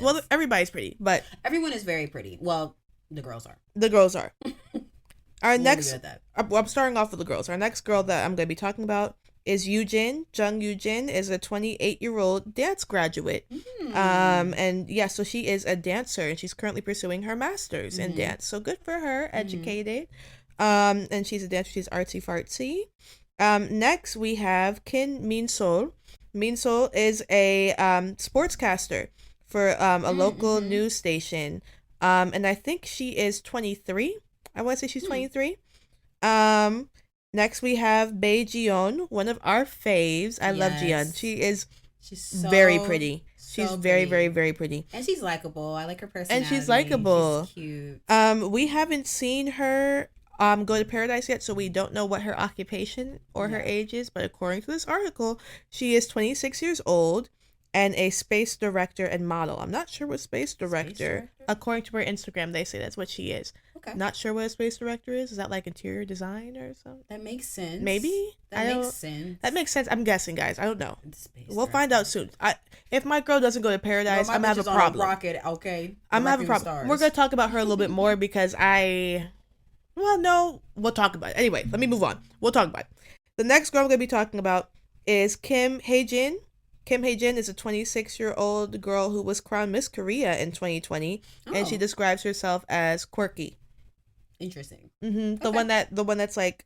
Well, everybody's pretty, but everyone is very pretty. Well, the girls are. The girls are. Our next, I'm starting off with the girls. Our next girl that I'm going to be talking about is Yoojin. Jung Yoojin is a 28-year-old dance graduate. And yeah, so she is a dancer and she's currently pursuing her master's in dance. So good for her, educated. And she's a dancer, she's artsy fartsy. Next we have Kim Min-sol. Min-sol is a sportscaster for a local news station. And I think she is 23. I want to say she's 23. Next we have Bae Ji-yeon, one of our faves. I love Ji-yeon. She's so very pretty. She's very, very, very pretty. And she's likable. I like her personality. And she's likable. She's cute. We haven't seen her go to Paradise yet, so we don't know what her occupation or her age is, but according to this article, she is 26 years old and a space director and model. I'm not sure what space director. According to her Instagram, they say that's what she is. Okay. Not sure what a space director is. Is that like interior design or something? That makes sense. Maybe? That makes sense. That makes sense. I'm guessing, guys. I don't know. We'll find out soon. If my girl doesn't go to Paradise, I'm going to have a problem. Rocket, okay. I'm going to have a problem. Stars. We're going to talk about her a little bit more because we'll talk about it. Anyway, let me move on. We'll talk about it. The next girl we're going to be talking about is Kim Hae-jin. Kim Hae-jin is a 26-year-old girl who was crowned Miss Korea in 2020, and she describes herself as quirky. Interesting. The one that's like,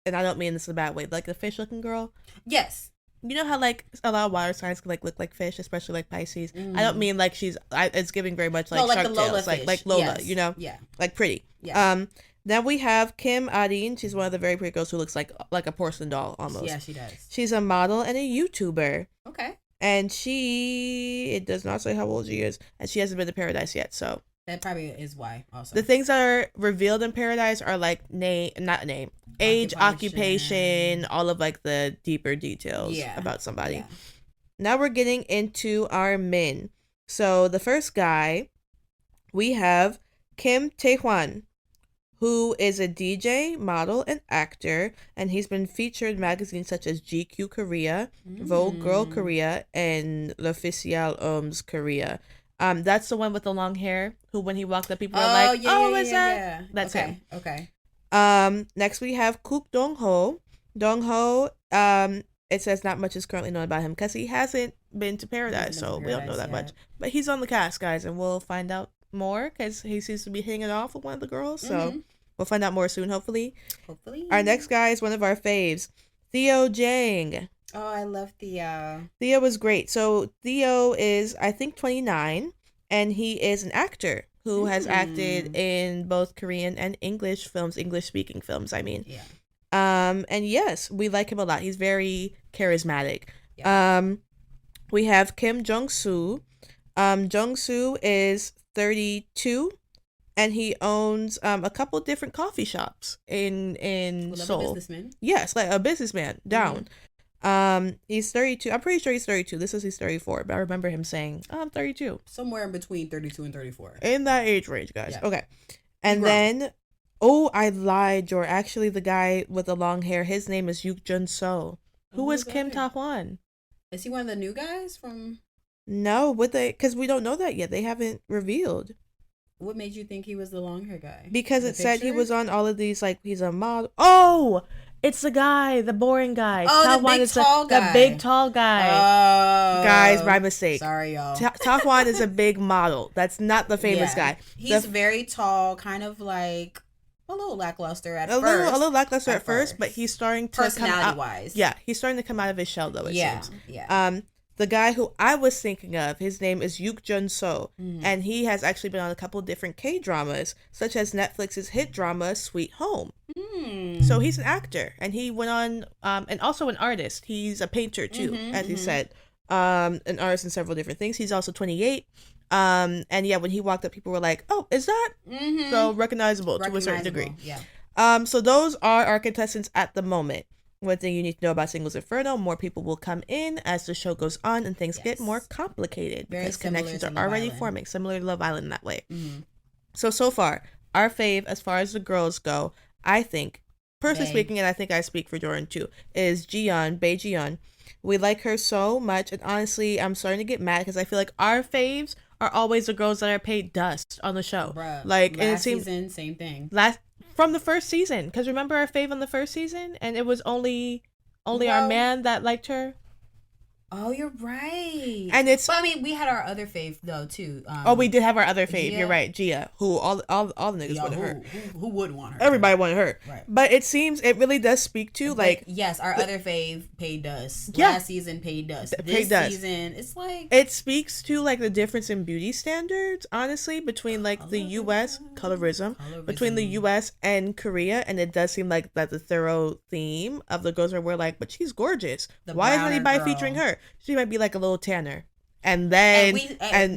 and I don't mean this in a bad way, like the fish-looking girl. Yes. You know how like a lot of water signs can like look like fish, especially like Pisces. I don't mean like it's giving very much like Shark Tales, like Lola, you know, like pretty. Yeah. Then we have Kim Arin. She's one of the very pretty girls who looks like a porcelain doll almost. Yeah, she does. She's a model and a YouTuber. Okay. And it does not say how old she is, and she hasn't been to Paradise yet, so. That probably is why also. The things that are revealed in Paradise are like age, occupation, all of like the deeper details about somebody. Yeah. Now we're getting into our men. So the first guy, we have Kim Tae-hwan, who is a DJ, model, and actor, and he's been featured in magazines such as GQ Korea, Vogue Girl Korea, and L'Officiel Homme Korea. That's the one with the long hair who, when he walked up, people were like, is that? Yeah. That's him. Okay. Next we have Kook Dong-ho. Dong-ho, it says not much is currently known about him because he hasn't been to Paradise, so we don't know that much. But he's on the cast, guys, and we'll find out more because he seems to be hanging off with one of the girls, so we'll find out more soon, hopefully. Our next guy is one of our faves, Theo Jang. Oh, I love Theo. Theo was great. So Theo is, I think, 29, and he is an actor who has acted in both Korean and English films, English-speaking films, I mean. Yeah. And yes, we like him a lot. He's very charismatic. Yeah. We have Kim Jong-soo. Jong-soo is 32, and he owns a couple different coffee shops in Seoul. A businessman. Yes, like a businessman down. He's 32. I'm pretty sure he's 32. This is he's 34, but I remember him saying, "Oh, I'm 32." Somewhere in between 32 and 34. In that age range, guys. Yeah. Okay. And then, oh, I lied, Jor. Actually, the guy with the long hair, his name is Yuk Jun So. Who is Kim Ta-hwan? Is he one of the new guys from? No, because we don't know that yet. They haven't revealed. What made you think he was the long hair guy? Because it said he was on all of these, like, he's a model. Oh, it's the guy, the boring guy. Oh, the big tall guy. The big tall guy. Oh. Guys, my mistake. Sorry, y'all. Ta-hwan is a big model. That's not the famous guy. He's very tall, kind of like a little lackluster at first. A little lackluster at first, but he's starting to personality-wise. Yeah, he's starting to come out of his shell, though, it seems. Yeah. The guy who I was thinking of, his name is Yuk Jun So, and he has actually been on a couple different K-dramas, such as Netflix's hit drama Sweet Home. So he's an actor, and he went on, and also an artist. He's a painter too, as he said, an artist in several different things. He's also 28. And yeah, when he walked up, people were like, "Oh, is that?" So recognizable to a certain degree. Yeah. So those are our contestants at the moment. One thing you need to know about Singles Inferno, more people will come in as the show goes on and things get more complicated because connections are already forming, similar to Love Island in that way. So far, our fave as far as the girls go, I think, personally speaking, and I think I speak for Jordan too, is Jiyeon, Bae Jiyeon. We like her so much, and honestly, I'm starting to get mad because I feel like our faves are always the girls that are paid dust on the show. Bruh, like last season, same thing. From the first season, because remember our fave on the first season, and it was only our man that liked her. Oh, you're right. And it's. Well, I mean, we had our other fave though too. We did have our other fave. Gia. You're right, Gia, who all the niggas wanted her. Who wouldn't want her? Everybody wanted her. Right. But it seems it really does speak to like yes, our other fave paid us. Yeah. Last season paid us. This season, it's like it speaks to like the difference in beauty standards, honestly, between like the U.S. colorism between the U.S. and Korea, and it does seem like that the thorough theme of the girls were like, but she's gorgeous. Why isn't anybody featuring her? She might be like a little tanner. And then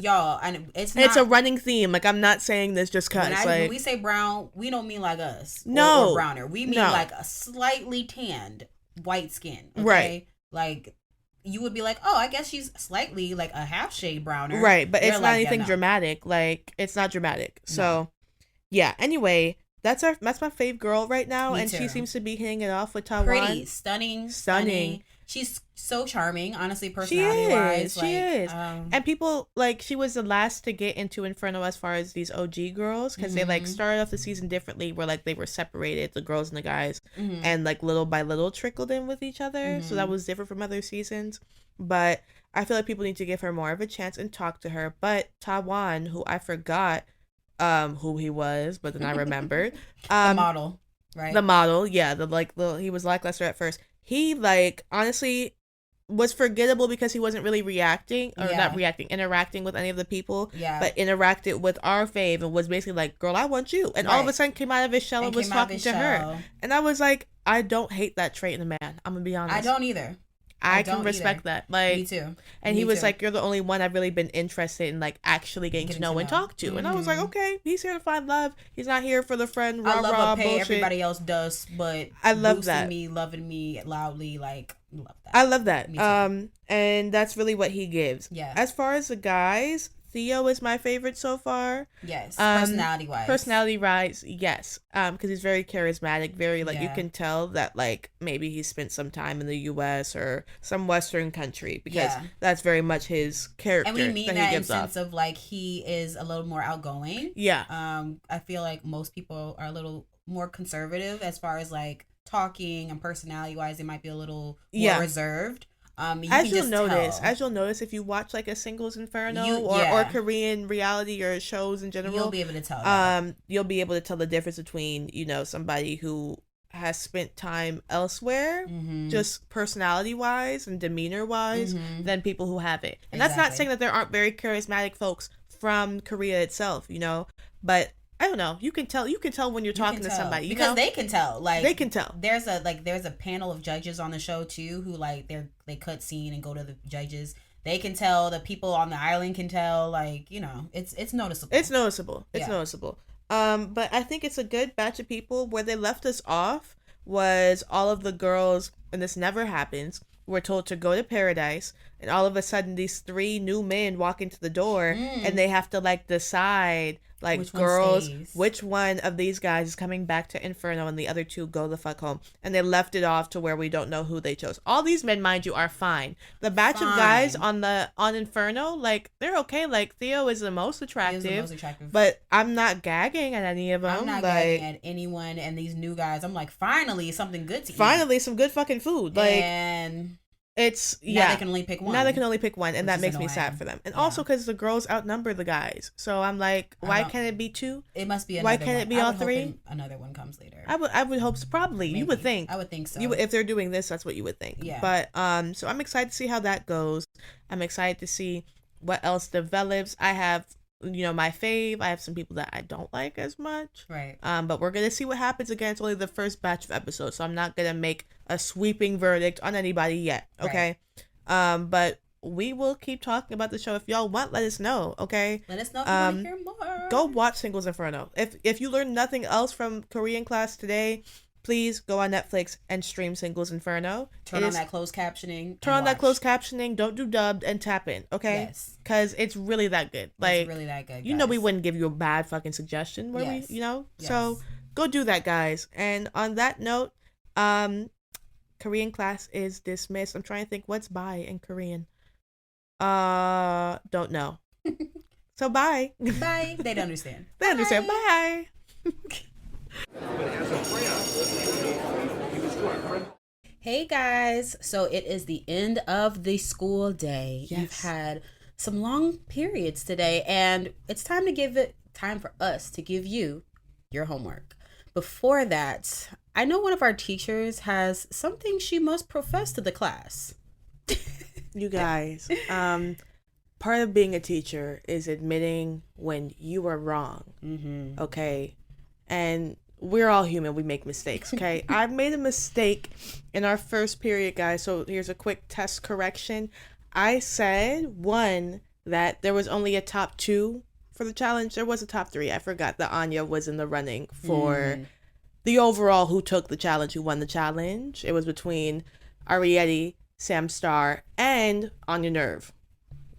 y'all, and it's a running theme. Like, I'm not saying this just cause when we say brown, we don't mean like us. No, or browner. We mean like a slightly tanned white skin. Okay? Right. Like you would be like, oh, I guess she's slightly like a half shade browner. Right, but it's not anything dramatic. Like, it's not dramatic. So yeah. Anyway, that's my fave girl right now, and she seems to be hitting it off with Ta-wan. Pretty, stunning. She's so charming, honestly, personality-wise. She is. And people, like, she was the last to get into Inferno as far as these OG girls, because they, like, started off the season differently, where, like, they were separated, the girls and the guys, and, like, little by little trickled in with each other, so that was different from other seasons. But I feel like people need to give her more of a chance and talk to her. But Ta-wan, who I forgot who he was, but then I remembered. The model, right? The model, yeah. He was lackluster at first. He, like, honestly was forgettable because he wasn't really interacting with any of the people, but interacted with our fave and was basically like, girl, I want you. And all of a sudden came out of his shell and was talking to her. And I was like, I don't hate that trait in a man. I'm going to be honest. I don't either. I can respect that. Like, me too. And he was like, you're the only one I've really been interested in, like, actually getting to know and talk to. And I was like, okay, he's here to find love. He's not here for the friend rah-rah bullshit. I love pay everybody else does, but I love that. Me, loving me loudly, like, love that. I love that. Me too. And that's really what he gives. Yeah. As far as the guys, Theo is my favorite so far. Yes. Personality-wise. Personality-wise, yes. Because he's very charismatic, very, like, you can tell that, like, maybe he spent some time in the U.S. or some Western country, because that's very much his character. And we mean that in the sense of, like, he is a little more outgoing. Yeah. I feel like most people are a little more conservative as far as, like, talking and personality-wise. They might be a little more reserved. As you'll notice if you watch like a Singles Inferno or Korean reality or shows in general, you'll be able to tell. You'll be able to tell the difference between, you know, somebody who has spent time elsewhere, just personality wise and demeanor wise, than people who haven't. And that's not saying that there aren't very charismatic folks from Korea itself, you know, but I don't know. You can tell when you're talking to somebody, because they can tell. Like, they can tell. There's a panel of judges on the show too who like they cut scene and go to the judges. They can tell. The people on the island can tell. Like, you know, it's noticeable. It's noticeable. It's noticeable. But I think it's a good batch of people. Where they left us off was all of the girls, and this never happens, were told to go to paradise, and all of a sudden these 3 new men walk into the door, and they have to like decide, like, which girls, which one of these guys is coming back to Inferno, and the other 2 go the fuck home. And they left it off to where we don't know who they chose. All these men, mind you, are fine. The batch of guys on Inferno, like, they're okay. Like, Theo is the most attractive. But I'm not gagging at any of them. I'm not gagging at anyone. And these new guys, I'm like, finally something good to eat. Finally some good fucking food. Like, and it's now they can only pick one. Now they can only pick one, and that makes me sad for them. And also because the girls outnumber the guys, so I'm like, why can't it be 2? It must be another. Why can't it be all 3? Another one comes later. I would hope so. Probably. Maybe. You would think. I would think so. If they're doing this, that's what you would think. Yeah. But so I'm excited to see how that goes. I'm excited to see what else develops. I have, you know, my fave. I have some people that I don't like as much. Right. But we're gonna see what happens. Again, it's only the first batch of episodes, so I'm not gonna make a sweeping verdict on anybody yet. Okay. Right. But we will keep talking about the show. If y'all want, let us know, okay? Let us know if you want to hear more. Go watch Singles Inferno. If you learned nothing else from Korean class today, please go on Netflix and stream Singles Inferno. Turn on that closed captioning. Don't do dubbed, and tap in, okay? Yes. Because it's really that good. Like, it's really that good, guys. You know we wouldn't give you a bad fucking suggestion, would we? You know? Yes. So go do that, guys. And on that note, Korean class is dismissed. I'm trying to think what's bye in Korean. Don't know. So bye. Bye. They don't understand. They understand. Bye. Hey guys. So it is the end of the school day. Yes. You've had some long periods today, and it's time for us to give you your homework. Before that, I know one of our teachers has something she must profess to the class. You guys, part of being a teacher is admitting when you are wrong. Mm-hmm. Okay. And we're all human. We make mistakes. Okay. I made a mistake in our first period, guys. So here's a quick test correction. I said, 1, that there was only a top 2 for the challenge. There was a top 3. I forgot that Anya was in the running for the overall who took the challenge, who won the challenge. It was between Ariete, Sam Star, and Anya Nerve.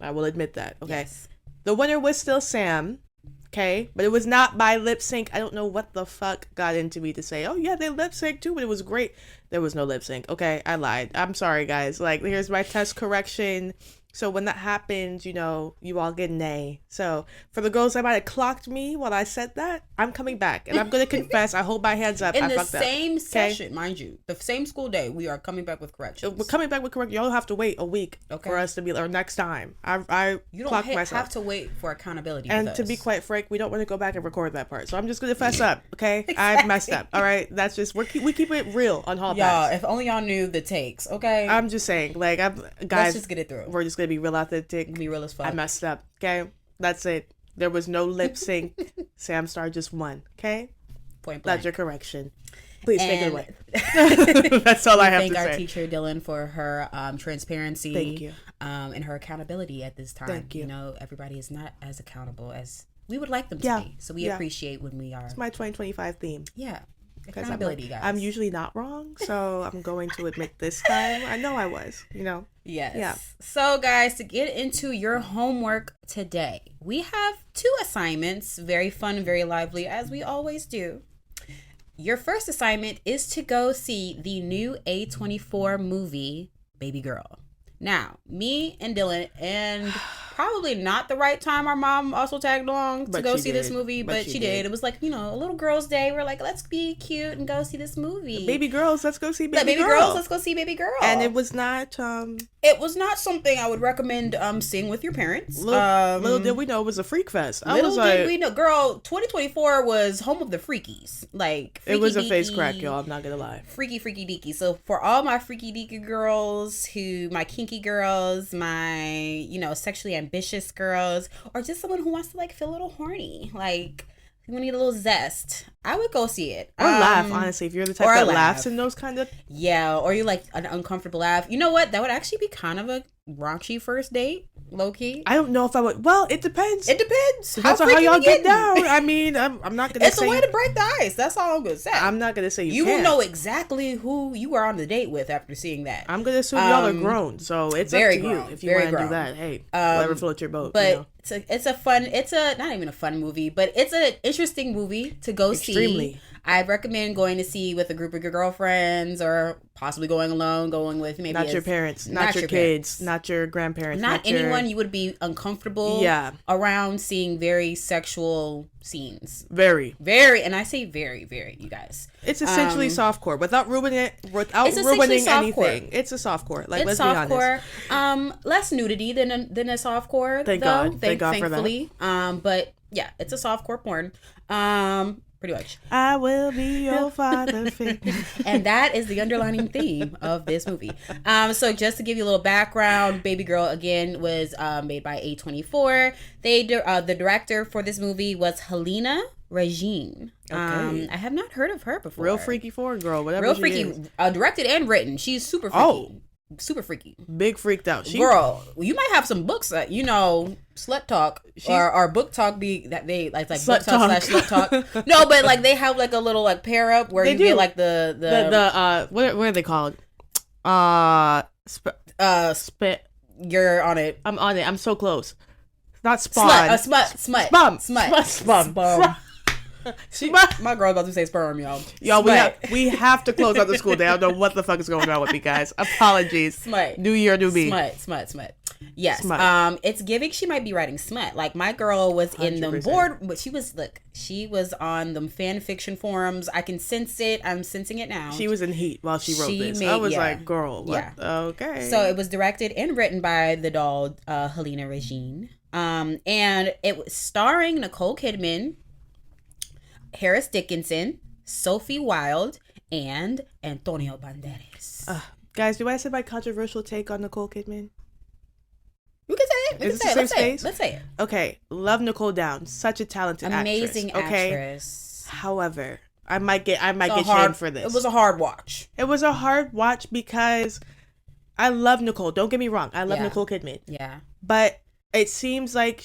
I will admit that. Okay. Yes. The winner was still Sam. Okay. But it was not by lip sync. I don't know what the fuck got into me to say, oh yeah, they lip sync too, but it was great. There was no lip sync. Okay. I lied. I'm sorry, guys. Like, here's my test correction. So when that happens, you know, you all get an A. So for the girls that might have clocked me while I said that, I'm coming back. And I'm going to confess, I hold my hands up. In the same session, mind you, the same school day, we are coming back with corrections. We're coming back with corrections. Y'all have to wait a week for us to be, or next time. You don't have to wait for accountability. And to be quite frank, we don't want to go back and record that part. So I'm just going to fess up, okay? Exactly. I messed up, all right? That's just, we keep it real on Hall Pass. Y'all, if only y'all knew the takes, okay? I'm just saying, like, guys. Let's just get it through. We're just going to be real authentic. Be real as fuck. I messed up. Okay, that's it. There was no lip sync. Sam Star just won. Okay, point blank. That's your correction. Please take it away. That's all I have to say. Thank our teacher Dylan for her transparency. Thank you. And her accountability at this time. Thank you. You know, everybody is not as accountable as we would like them to be. So we appreciate when we are. It's my 2025 theme. Yeah. Accountability, guys. I'm usually not wrong, so I'm going to admit this time. I know I was, you know. Yes. Yeah. So, guys, to get into your homework today, we have 2 assignments. Very fun, very lively, as we always do. Your first assignment is to go see the new A24 movie, Baby Girl. Now, me and Dylan and probably not the right time. Our mom also tagged along to go see this movie, but she did. It was like, you know, a little girls' day. We're like, let's be cute and go see this movie. Baby girls, let's go see Baby Girl. Girls, let's go see Baby Girl. And it was not something I would recommend seeing with your parents. Little did we know it was a freak fest. Did we know, girl, 2024 was home of the freakies. Like, it was a face crack, y'all. I'm not gonna lie. Freaky deaky. So for all my freaky deaky girls, my kinky girls, my, you know, sexually ambitious girls, or just someone who wants to like feel a little horny, like you need a little zest, I would go see it. Or laugh, honestly, if you're the type that laughs in those kind of... Yeah, or you like an uncomfortable laugh. You know what? That would actually be kind of a raunchy first date, low-key. I don't know if I would... Well, it depends. It depends. Depends on how y'all get down. I mean, I'm not going to say... It's a way to break the ice. That's all I'm going to say. I'm not going to say you will know exactly who you are on the date with after seeing that. I'm going to assume y'all are grown, so it's very up to grown, you if you want to do that. Hey, whatever floats your boat. But... You know? It's not even a fun movie, but it's an interesting movie to go Extremely. see. I recommend going to see with a group of your girlfriends, or possibly going alone, going with maybe not your parents, not your kids, parents. Not your grandparents, not anyone you would be uncomfortable around seeing very sexual scenes. Very, and I say very, you guys. It's essentially softcore without ruining anything. It's a softcore. Like, let's be honest. Less nudity than a softcore. Thank God. Thank God for that. But yeah, it's a softcore porn. Pretty much. I will be your father figure. And that is the underlining theme of this movie. So just to give you a little background, Baby Girl, again, was made by A24. The director for this movie was Helena Regine. Okay. I have not heard of her before. Real freaky foreign girl, whatever. Real freaky. Directed and written. She's super freaky. Oh. Super freaky. Big freaked out. Girl, you might have some books that, you know, slut talk or book talk be that they like book talk / slut talk. No, but like they have like a little like pair up where you get like the what are they called? Spit. You're on it. I'm on it. I'm so close. Not spawn. Smut. My girl about to say sperm, y'all. Y'all, we have to close out the school day. I don't know what the fuck is going on with me, guys. Apologies. Smut. New year, new me. Smut. Yes. Smut. It's giving she might be writing smut. Like, my girl was 100%. In the board, but she was on the fan fiction forums. I can sense it. I'm sensing it now. She was in heat while she wrote this. I was like, girl, what? Yeah. Okay. So it was directed and written by the doll Helena Regine. And it was starring Nicole Kidman, Harris Dickinson, Sophie Wilde, and Antonio Banderas. Guys, do I say my controversial take on Nicole Kidman? We can say it. Let's say it. Okay, love Nicole down. Such a talented amazing actress. Actress. However, I might get shamed for this. It was a hard watch. It was a hard watch because I love Nicole. Don't get me wrong. I love Nicole Kidman. Yeah. But it seems like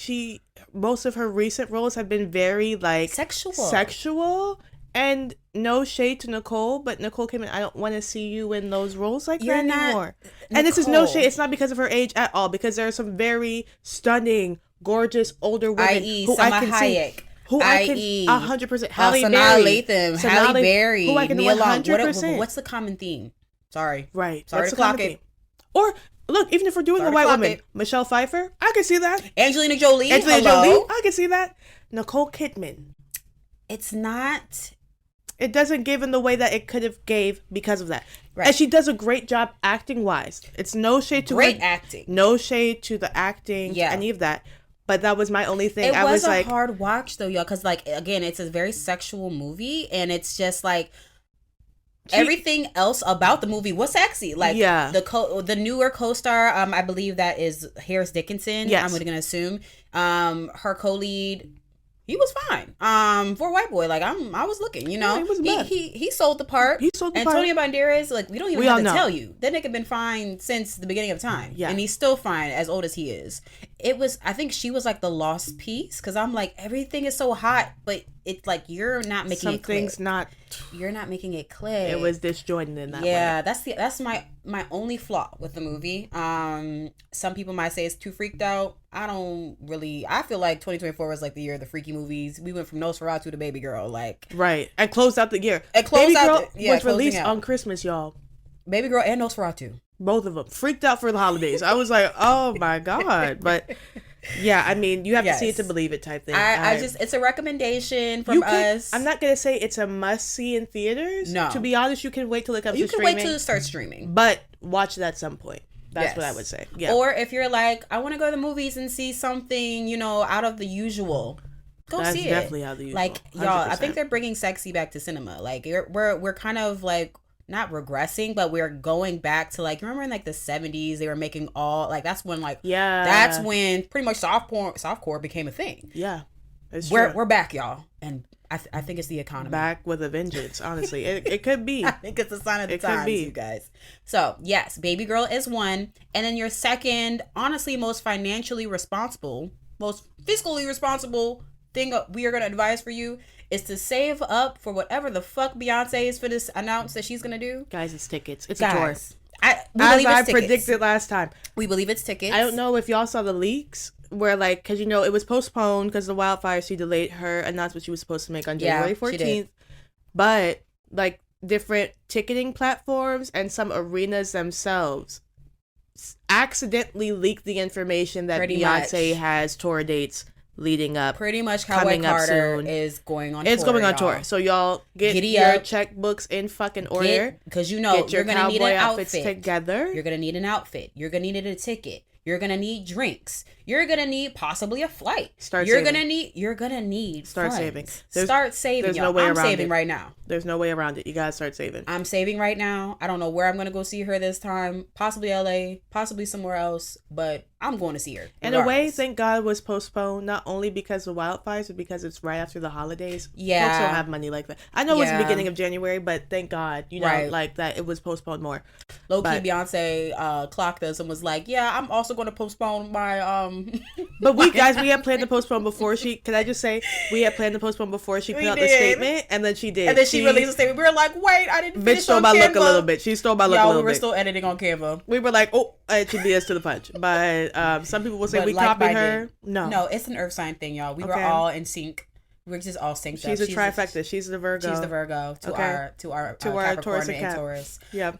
most of her recent roles have been very like sexual, and no shade to Nicole, but Nicole Kidman, I don't want to see you in those roles like that anymore. And this is no shade. It's not because of her age at all, because there are some very stunning, gorgeous older women who I can see. Who I can 100%. Halle Berry, who I can 100%. What's the common theme? Sorry. Right. Sorry to clock it. Or look, even if we're doing a white woman, Michelle Pfeiffer, I can see that. Angelina Jolie, I can see that. Nicole Kidman. It's not. It doesn't give in the way that it could have gave because of that. Right. And she does a great job acting wise. It's no shade to acting. No shade to the acting, any of that. But that was my only thing. It was a hard watch though, y'all, because like again, it's a very sexual movie, and it's just like everything else about the movie was sexy. Like the newer co-star, I believe that is Harris Dickinson. Yes. I'm gonna assume. Her co-lead, he was fine. For a white boy, like I was looking, you know, he sold the part. Antonio Banderas, like we don't even have to tell you that nigga been fine since the beginning of time. Yeah, and he's still fine as old as he is. I think she was like the lost piece, because I'm like, everything is so hot, but it's like you're not making it click. You're not making it click. It was disjointed in that way. Yeah, that's my only flaw with the movie. Some people might say it's too freaked out. I feel like 2024 was like the year of the freaky movies. We went from Nosferatu to Baby Girl, like right, and closed out the year. Baby Girl was released on Christmas, y'all. Baby Girl and Nosferatu. Both of them freaked out for the holidays. I was like, oh my God. But Yeah, I mean, you have to see it Yes. to believe it type thing. I just, it's a recommendation from us. I'm not gonna say it's a must see in theaters. No. To be honest, you can wait till it comes You to can streaming. wait till it starts streaming. But watch it at some point. That's Yes. what I would say. Yeah. Or if you're like, I want to go to the movies and see something, you know, out of the usual, go That's see it. definitely out of the usual. Like, y'all, I 100%. think they're bringing sexy back to cinema. Like, we're kind of like not regressing, but we're going back to like, remember in like the 70s they were making all like, that's when like, that's when pretty much softcore became a thing. Yeah, it's true. We're back, y'all, and I think it's the economy. Back with a vengeance, honestly. It could be. I think it's a sign of the It could times, be. you guys. So, yes, baby girl is one. And then your second, honestly, most financially responsible, most fiscally responsible thing we are going to advise for you is to save up for whatever the fuck Beyonce is for this announce that she's going to do. Guys, it's tickets. It's a tour. We As I predicted last time. We believe it's tickets. I don't know if y'all saw the leaks where like, because you know it was postponed because the wildfires. She delayed her announcement she was supposed to make on January 14th. But like different ticketing platforms and some arenas themselves accidentally leaked the information that Beyonce has tour dates leading up. Pretty much Cowboy Carter is going on tour. It's going on tour. So y'all get your checkbooks in fucking order. Because you know you're going to need an outfit. Together. You're going to need an outfit. You're going to need a ticket. You're going to need drinks. You're going to need possibly a flight. You're going to need Start funds. saving. Start saving. There's y'all. no way I'm around saving it. right now. There's no way around it. You got to start saving. I'm saving right now. I don't know where I'm going to go see her this time. Possibly LA, possibly somewhere else, but I'm going to see her. In a way, thank God it was postponed, not only because of wildfires, but because it's right after the holidays. Yeah. Folks don't have money like that. I know it's the beginning of January, but thank God, you know, like that it was postponed more. Low-key Beyonce clocked us and was like, yeah, I'm also going to postpone my... But we had planned to postpone before she... Can I just say, we had planned to postpone before she put out the statement, and then she did. And then she released a statement. We were like, wait, I didn't finish stole on my Canva. look a little bit. She stole my look a little bit. We were still editing on Canva. We were like, oh, she beat us to the punch. But some people will say we copied her. No, it's an earth sign thing, y'all. We were all in sync. We're just all synced up. She's a trifecta. She's the Virgo. She's the Virgo to our Capricorn Taurus and Taurus. Yeah.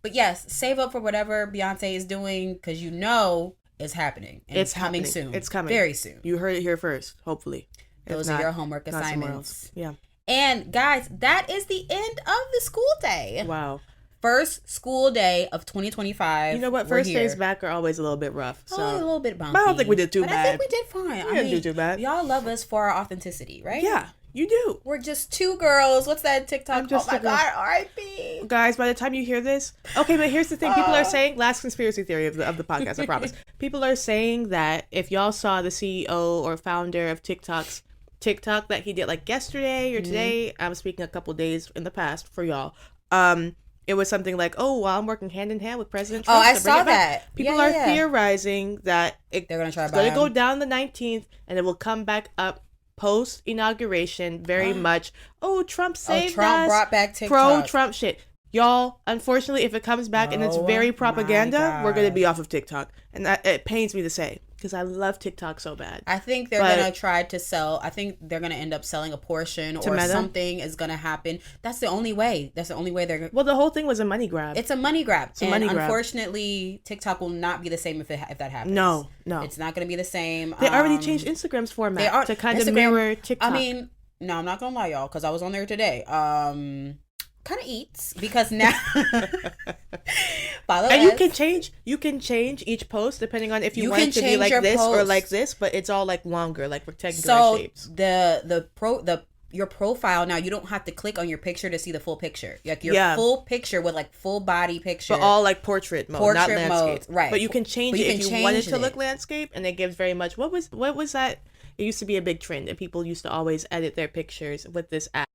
But yes, save up for whatever Beyonce is doing because you know it's happening. And it's coming soon. It's coming very soon. You heard it here first. Hopefully, those are your homework assignments. Yeah. And guys, that is the end of the school day. Wow. First school day of 2025. You know what? First days back are always a little bit rough. So a little bit bumpy. But I don't think we did too bad. I think we did fine. We didn't do too bad. Y'all love us for our authenticity, right? Yeah, you do. We're just two girls. What's that TikTok? Oh my God, R.I.P. Guys, by the time you hear this, okay, but here's the thing. People are saying, last conspiracy theory of the podcast, I promise. People are saying that if y'all saw the CEO or founder of TikTok that he did like yesterday or today, I'm speaking a couple days in the past for y'all. It was something like, oh, well, I'm working hand in hand with President Trump. Oh, I saw that. People are theorizing that they're going to go down the 19th and it will come back up post inauguration very much. Oh, Trump saved Trump us. Brought back TikTok. Pro-Trump shit. Y'all, unfortunately, if it comes back and it's very propaganda, we're going to be off of TikTok. And it pains me to say because I love TikTok so bad. I think they're going to try to sell. I think they're going to end up selling a portion or something is going to happen. That's the only way. That's the only way they're going to. Well, the whole thing was a money grab. It's a money grab. Unfortunately, TikTok will not be the same if that happens. No. It's not going to be the same. They already changed Instagram's format to kind of mirror TikTok. I mean, no, I'm not going to lie, y'all, because I was on there today. Kind of eats because now follow and us. you can change each post depending on if you want it to be like this or like this, but it's all like longer, like rectangular shapes. Your profile now, you don't have to click on your picture to see the full picture. Like your full picture with like full body picture, but all like portrait mode, not landscape. Right? But you can change it if you want it to look landscape, and it gives very much. What was that? It used to be a big trend, and people used to always edit their pictures with this app.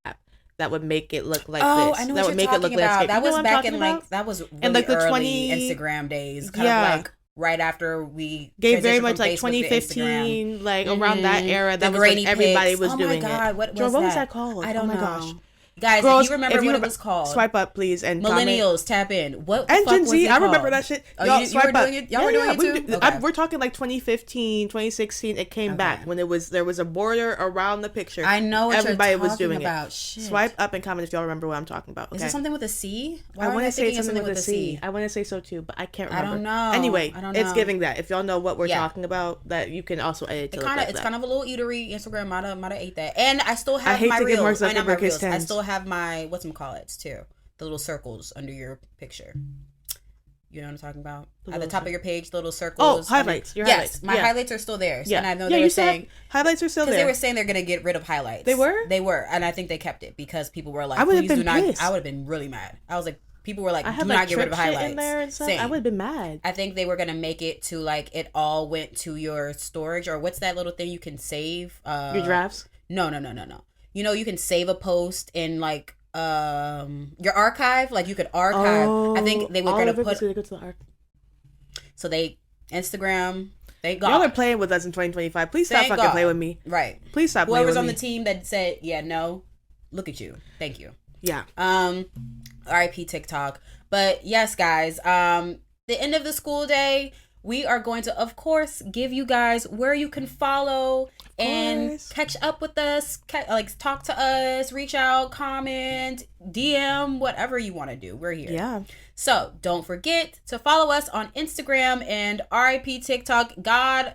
That would make it look like this. I know that what would make you're it look talking about. landscape. That was back in about? Like that was really and like the early Instagram days. Kind of like right after we gave very much like 2015, like around that era. That was like everybody was doing it. Oh my God, what was that called? I don't know. Gosh. Guys, Girls, if you remember what it was called, swipe up, please, and millennials comment. tap in. What and the fuck Gen was Z, it I called? remember that shit. Oh, Y'all, you swipe were up. doing it? Y'all were doing it too? Okay. We're talking like 2015, 2016. It came back when there was a border around the picture. I know what everybody you're was doing about. it. Shit. Swipe up and comment if y'all remember what I'm talking about. Okay? Is it something with a C? Why I want to say it's something with a C. I want to say so too, but I can't remember. I don't know. Anyway, I don't know. it's giving that. If y'all know what we're talking about, that you can also edit to it's kind of a little eatery. Instagram might have ate that. And I still have my reels. I still have my whatchamacallits too. The little circles under your picture. You know what I'm talking about? At the top of your page, little circles. Oh, highlights. Yes, my highlights are still there. Yeah. And I know they were saying highlights are still there. Because they were saying they're going to get rid of highlights. They were? They were. And I think they kept it because people were like, I would have please been do not. pissed. I would have been really mad. I was like, people were like, do not get rid of highlights. In there and stuff. I would have been mad. I think they were going to make it to like it all went to your storage or what's that little thing you can save? Your drafts? No. You know, you can save a post in like your archive. Like you could archive. I think they were going to put. Go to the archive. So they Instagram. Thank God. Y'all are playing with us in 2025. Please stop fucking playing with me. Right. Please stop playing with me. Whoever's on the team that said, yeah, no, look at you. Thank you. Yeah. RIP TikTok. But yes, guys, the end of the school day, we are going to, of course, give you guys where you can follow and catch up with us, talk to us, reach out, comment, DM, whatever you want to do. We're here. Yeah. So don't forget to follow us on Instagram and RIP TikTok. God,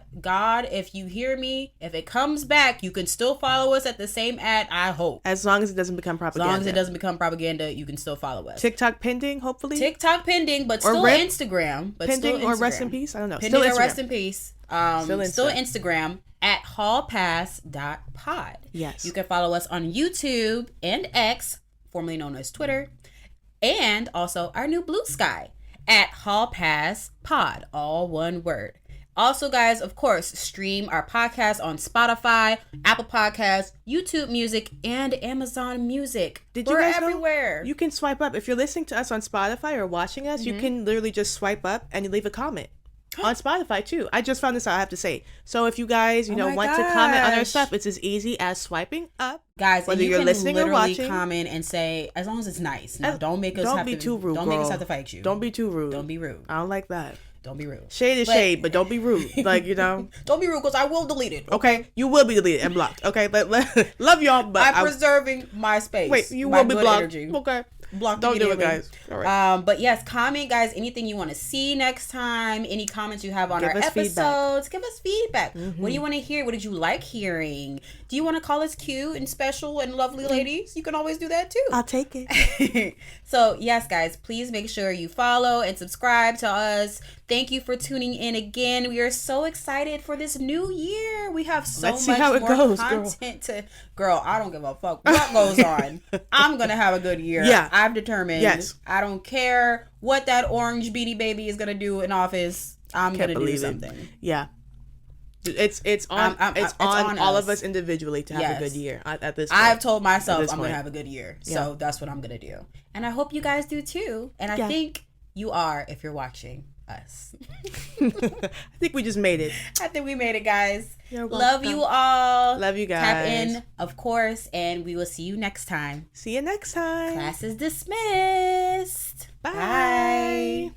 if you hear me, if it comes back, you can still follow us at the same I hope. As long as it doesn't become propaganda. As long as it doesn't become propaganda, you can still follow us. TikTok pending, hopefully. TikTok pending, but still Instagram. But pending still or rest in peace? I don't know. Pending still or rest in peace. Still Instagram at hallpass.pod. Yes. You can follow us on YouTube and X, formerly known as Twitter. And also our new Blue Sky at Hall Pass Pod, all one word. Also, guys, of course, stream our podcast on Spotify, Apple Podcasts, YouTube Music, and Amazon Music. We're everywhere. You can swipe up. If you're listening to us on Spotify or watching us, you can literally just swipe up and leave a comment. On Spotify too. I just found this out, I have to say. So if you guys, want to comment on our stuff, it's as easy as swiping up. Guys, whether you you're can listening or watching, comment and say, as long as it's nice. Now, don't make us don't be too rude. Don't make us have to fight you. Don't be too rude. Don't be rude. I don't like that. Don't be rude. Shade is shade, but don't be rude. Don't be rude because I will delete it. Okay? You will be deleted and blocked. Okay? Love y'all, but I'm preserving my space. Wait, you will be blocked. Energy. Okay. Block. Don't do it, guys. All right. But yes, comment, guys. Anything you want to see next time? Any comments you have on our episodes? Give us feedback. What do you want to hear? What did you like hearing? Do you want to call us cute and special and lovely ladies? You can always do that too. I'll take it. So yes, guys, please make sure you follow and subscribe to us. Thank you for tuning in again. We are so excited for this new year. We have so much more content to. Girl, I don't give a fuck what goes on. I'm gonna have a good year. Yeah, I've determined. Yes, I don't care what that orange Beanie Baby is gonna do in office. I'm gonna do something. Yeah. It's on all of us individually to have a good year at this point. I've told myself I'm going to have a good year. So that's what I'm going to do. And I hope you guys do too. And I think you are if you're watching us. I think we just made it. I think we made it, guys. Love you all. Love you guys. Tap in, of course. And we will see you next time. See you next time. Class is dismissed. Bye.